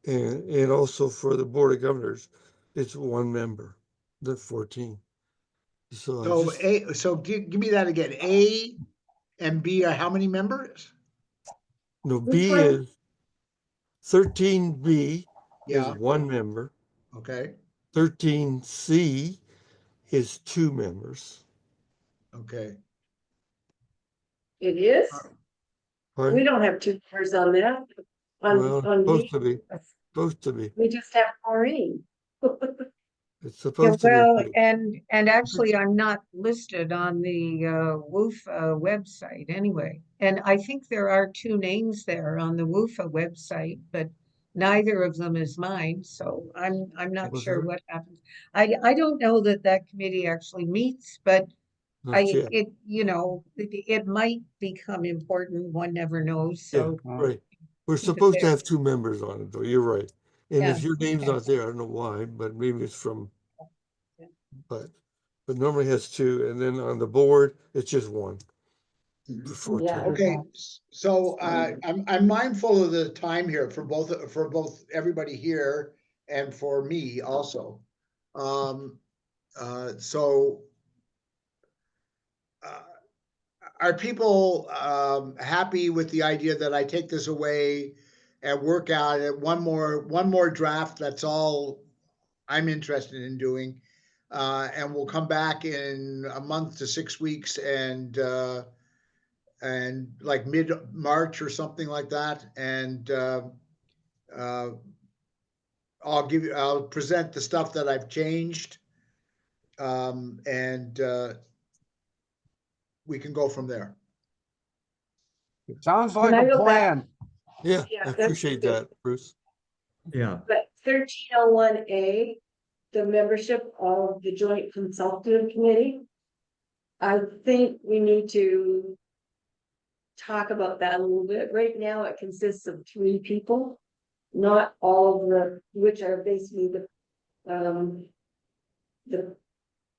And also for the Board of Governors, it's 1 member, the 14. So So give me that again. A and B are how many members? no, Which B one? is 13B is Yeah, 1 member. okay, 13C is 2 members. okay. it is. We Pardon? don't have two members on that. Well, On supposed me, to be, supposed to be. we just have Maureen. It's Yeah, supposed to well, be. and actually, I'm not listed on the WUFA website anyway. And I think there are 2 names there on the WUFA website, but neither of them is mine, so I'm not Was sure there? what happens. I don't know that that committee actually meets, but Not yet. it might become important. One never knows. Yeah, So right. We're keep it supposed to there. have 2 members on it, though. You're right. And Yeah. if your name's Okay. not there, I don't know why, but maybe it's from, Yeah. but normally has 2, and then on the board, it's just 1 for 14. Yeah. Okay, so I'm mindful of the time here for both everybody here and for me also. So are people happy with the idea that I take this away and work out it one more draft? That's all I'm interested in doing, and we'll come back in a month to 6 weeks and like mid-March or something like that. And uh, I'll present the stuff that I've changed. And we can go from there. Sounds When like I a go back- plan. Yeah, Yeah, I that's appreciate good. that, Bruce. Yeah, But 1301A, the membership of the Joint Consultative Committee, I think we need to talk about that a little bit. Right now, it consists of 3 people, not all of which are basically the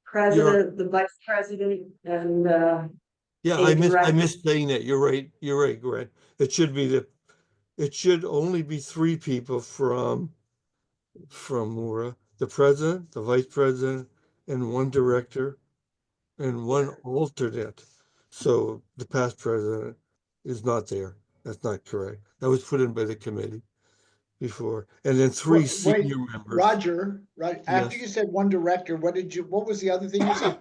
president, the vice president, and Yeah, a I director. missed saying that. You're right, Grant. It should only be 3 people from Mura, the president, the vice president, and 1 director and 1 alternate. So the past president is not there. That's not correct. That was put in by the committee before. And then three Wait, senior members. Roger, right, after Yes. you said one director, what was the other thing you said?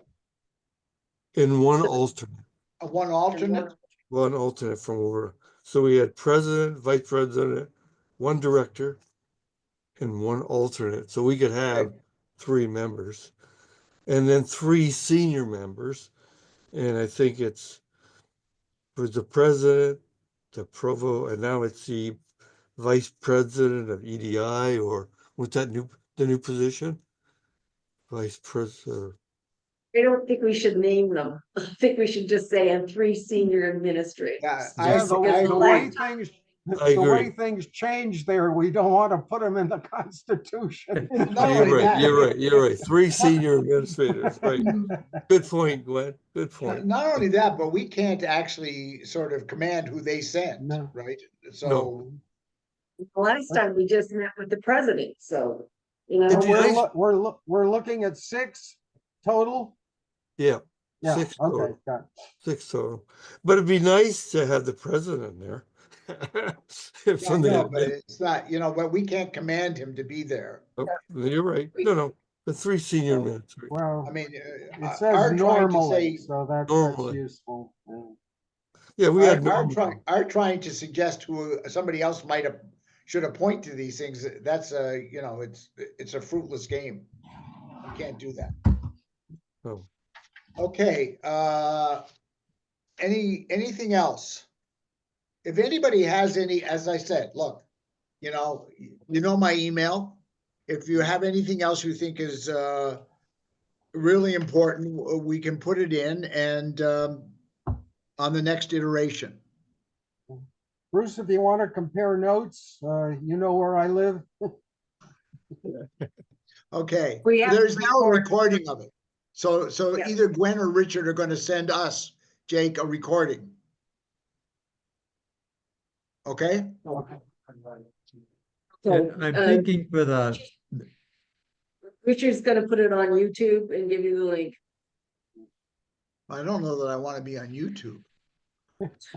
And one alternate. One alternate? One alternate from over. So we had president, vice president, one director, and one alternate. So we could have Okay. 3 members. And then 3 senior members. And I think it's was the president, the provost, and now it's the vice president of EDI, or what's that the new position? Vice president. I don't think we should name them. I think we should just say, and 3 senior administrators. Yeah, Yeah, Because the the way last things, I the way agree. things change there, we don't want to put them in the Constitution. Not You're only right, that- you're right, you're right. 3 senior administrators, right. Good point, Glenn. Good point. Not only that, but we can't actually sort of command who they send, No. right? No. So, Last time we just met with the president, so, you It'd know, be We're, nice- we're looking at 6 total? Yeah, Yeah, 6 okay, total. got it. 6 total. But it'd be nice to have the president there. yeah, From no, the, but it's not, but we can't command him to be there. oh, you're right. No, the 3 senior administrators. Well, I mean, it says our trying to normally, say, so that's Normally. useful. Yeah. Yeah, we had normal. our trying to suggest who somebody else might have, should appoint to these things, that's it's a fruitless game. You can't do that. Oh. Okay, anything else? If anybody has any, as I said, look, you know my email. If you have anything else you think is really important, we can put it in and on the next iteration. Bruce, if you want to compare notes, you know where I live. Okay, We have there's to now a record. recording of it. So Yeah. either Gwen or Richard are going to send us, Jake, a recording. Okay? so, And I'm thinking for the, Richard's gonna put it on YouTube and give you the link. I don't know that I want to be on YouTube.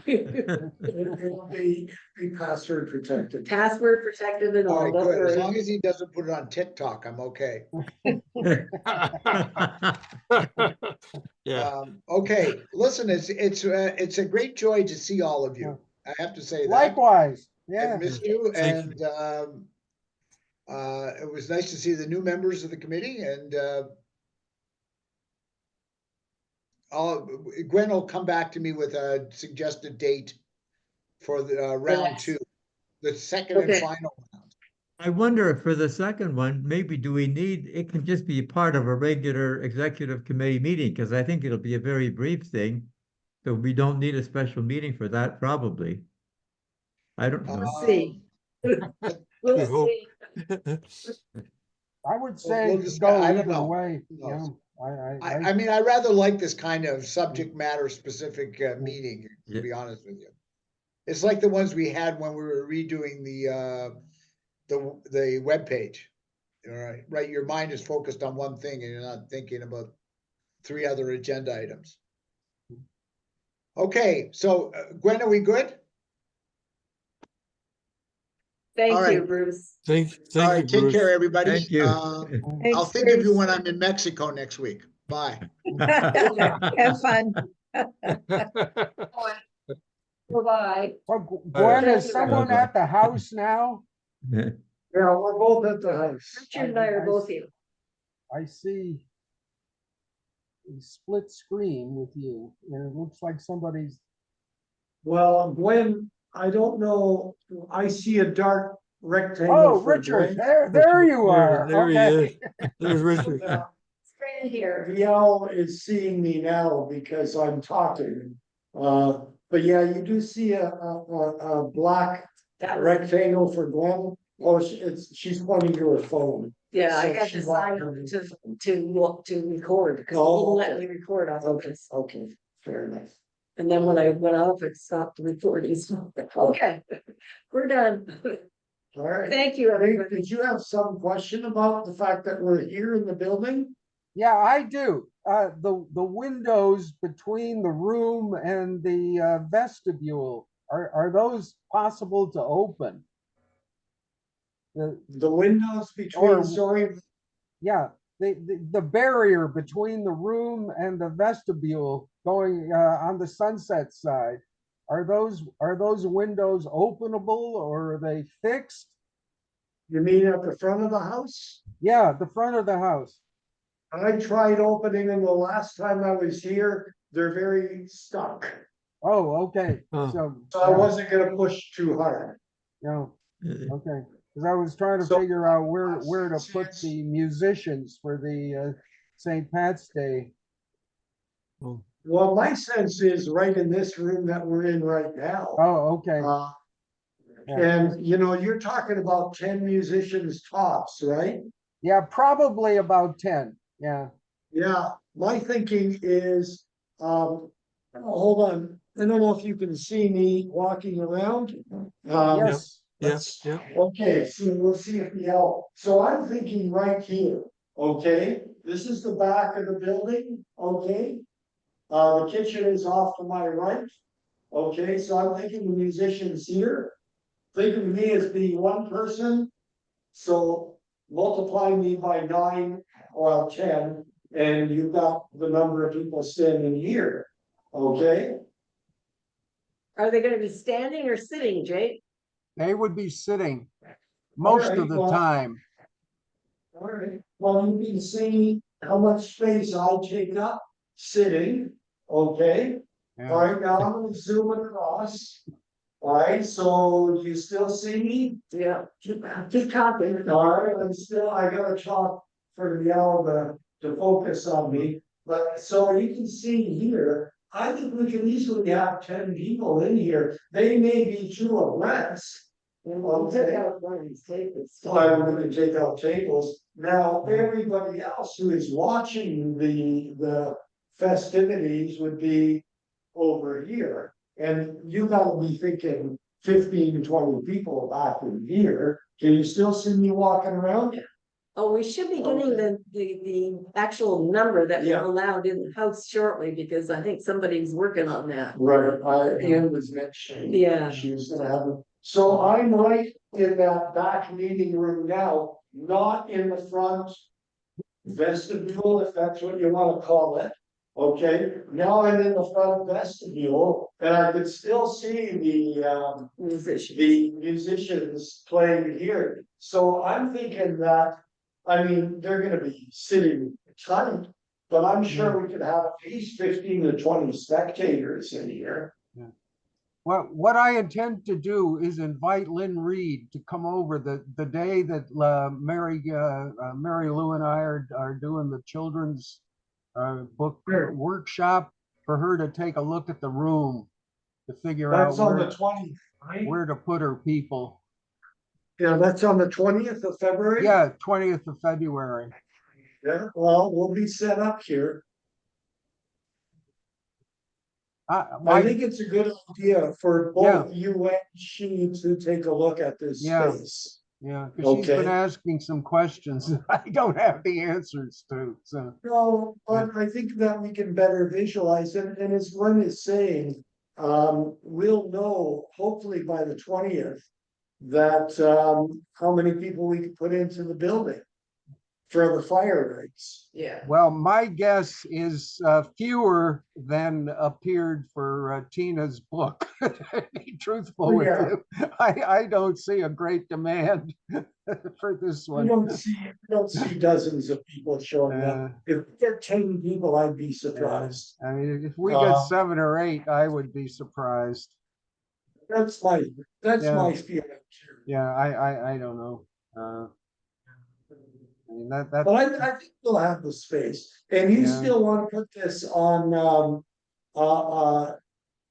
It'll be password protected. Password protected and All all, right, don't good. As worry. long as he doesn't put it on TikTok, I'm okay. Yeah, Okay, listen, it's a great joy to see all of you. I have to say that. Likewise, I yeah. missed you, Thank you. and it was nice to see the new members of the committee, and Gwen will come back to me with a suggested date for the round next. 2, the second and Okay. final round. I wonder if for the second one, maybe do we need, it can just be part of a regular executive committee meeting, because I think it'll be a very brief thing. So we don't need a special meeting for that, probably. I don't know. We'll see. We We'll hope. see. I would say we'll to discuss- go I don't either know. way. Who You knows? know, I mean, I rather like this kind of subject matter specific meeting, to Yeah. be honest with you. It's like the ones we had when we were redoing the webpage. All right, your mind is focused on one thing and you're not thinking about 3 other agenda items. Okay, so Gwen, are we good? Thank All you, right. Bruce. Thank All you, right, take care, Bruce. everybody. Thank you. I'll Thanks, think of you Bruce. when I'm in Mexico next week. Bye. Have fun. Bye-bye. Well, All Gwen, right. is someone Bye-bye. at the house now? Yeah, we're both at the house. Richard and I are both here. I see a split screen with you, and it looks like somebody's, Well, Gwen, I don't know, I see a dark rectangle. oh, for Richard, Gwen. there you are. There he Okay. is. There's Richard. Yeah, Stand here. Riel is seeing me now because I'm talking. But yeah, you do see a black That was, rectangle for Gwen. Oh, she's pointing to her phone. yeah, I So had she to sign walked up to record, because it Oh, wouldn't let okay. me record on this. Okay, fair enough. And then when I went off, it stopped recording. So, okay, we're done. All right. Thank you, Hey, everybody. did you have some question about the fact that we're here in the building? Yeah, I do. The windows between the room and the vestibule are those possible to open? The windows between, Or- sorry, Yeah, the barrier between the room and the vestibule going on the sunset side, are those windows openable or are they fixed? you mean at the front of the house? Yeah, the front of the house. I tried opening them the last time I was here. They're very stuck. Oh, okay. Oh. So I wasn't gonna push too hard. Yeah, Uh, okay. Because I was trying to So- figure out where to put the musicians for the St. Pat's Day. Oh, Well, my sense is right in this room that we're in right now. Oh, okay. Uh, Yeah. And you know, you're talking about 10 musicians tops, right? Yeah, probably about 10. Yeah. Yeah, my thinking is, hold on, I don't know if you can see me walking around. Yes. yes, yeah. Okay, so we'll see if we help. So I'm thinking right here, okay? This is the back of the building, okay? The kitchen is off to my right. Okay, so I'm thinking the musicians here. Think of me as being one person. So multiply me by 9 or 10, and you've got the number of people standing here. Okay? Are they gonna be standing or sitting, Jake? They would be sitting most Alright, of the well- time. All right, well, you can see how much space I take up sitting, okay? All Yeah. right, now I'm gonna zoom across. All right, so do you still see me? Yeah, keep talking. All right, I gotta talk for the owl to focus on me, but so you can see here. I think we can easily have 10 people in here, they may be 2 abreast. And we'll take out one of these tables. So I'm gonna take out tables. Now, everybody else who is watching the festivities would be over here. And you gotta be thinking 15 to 20 people back in here. Can you still see me walking around? Oh, we should be getting the actual number that Yeah. we're allowed in the house shortly, because I think somebody's working on that. Right, Ann was mentioning. Yeah. She was gonna have them. So I'm right in that back meeting room now, not in the front vestibule, if that's what you wanna call it. Okay, now I'm in the front vestibule and I could still see Musician. the musicians playing here. So I'm thinking that, I mean, they're gonna be sitting tight, but I'm sure we could have at least 15 to 20 spectators in here. What I intend to do is invite Lynn Reed to come over the day that Mary Lou and I are doing the children's book Sure. workshop, for her to take a look at the room to figure out That's on the 20th, right? where to put her people. Yeah, that's on the 20th of February? Yeah, 20th of February. Yeah, well, we'll be set up here. I My, think it's a good idea for both you and she to take a look at this Yeah. space. yeah, because she's been Okay. asking some questions that I don't have the answers to, so. No, but I think that we can better visualize it, and as Glenn is saying, we'll know hopefully by the 20th. That how many people we can put into the building for the fire rights. Yeah. Well, my guess is fewer than appeared for Tina's book. To be truthful with Yeah. you, I don't see a great demand for this I one. don't see dozens of people showing up. If there are 10 people, I'd be surprised. I mean, if we get 7 or 8, I would be surprised. That's my feeling too. Yeah, I don't know. I mean, that But I think we'll have the space, and you Yeah. still want to put this on,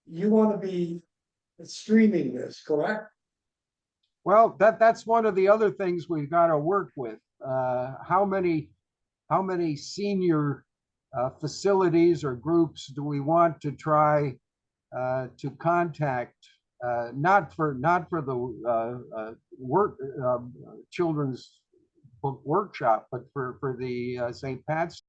you want to be streaming this, correct? well, that's one of the other things we've got to work with. How many senior facilities or groups do we want to try to contact? Not for the children's book workshop, but for the St. Pat's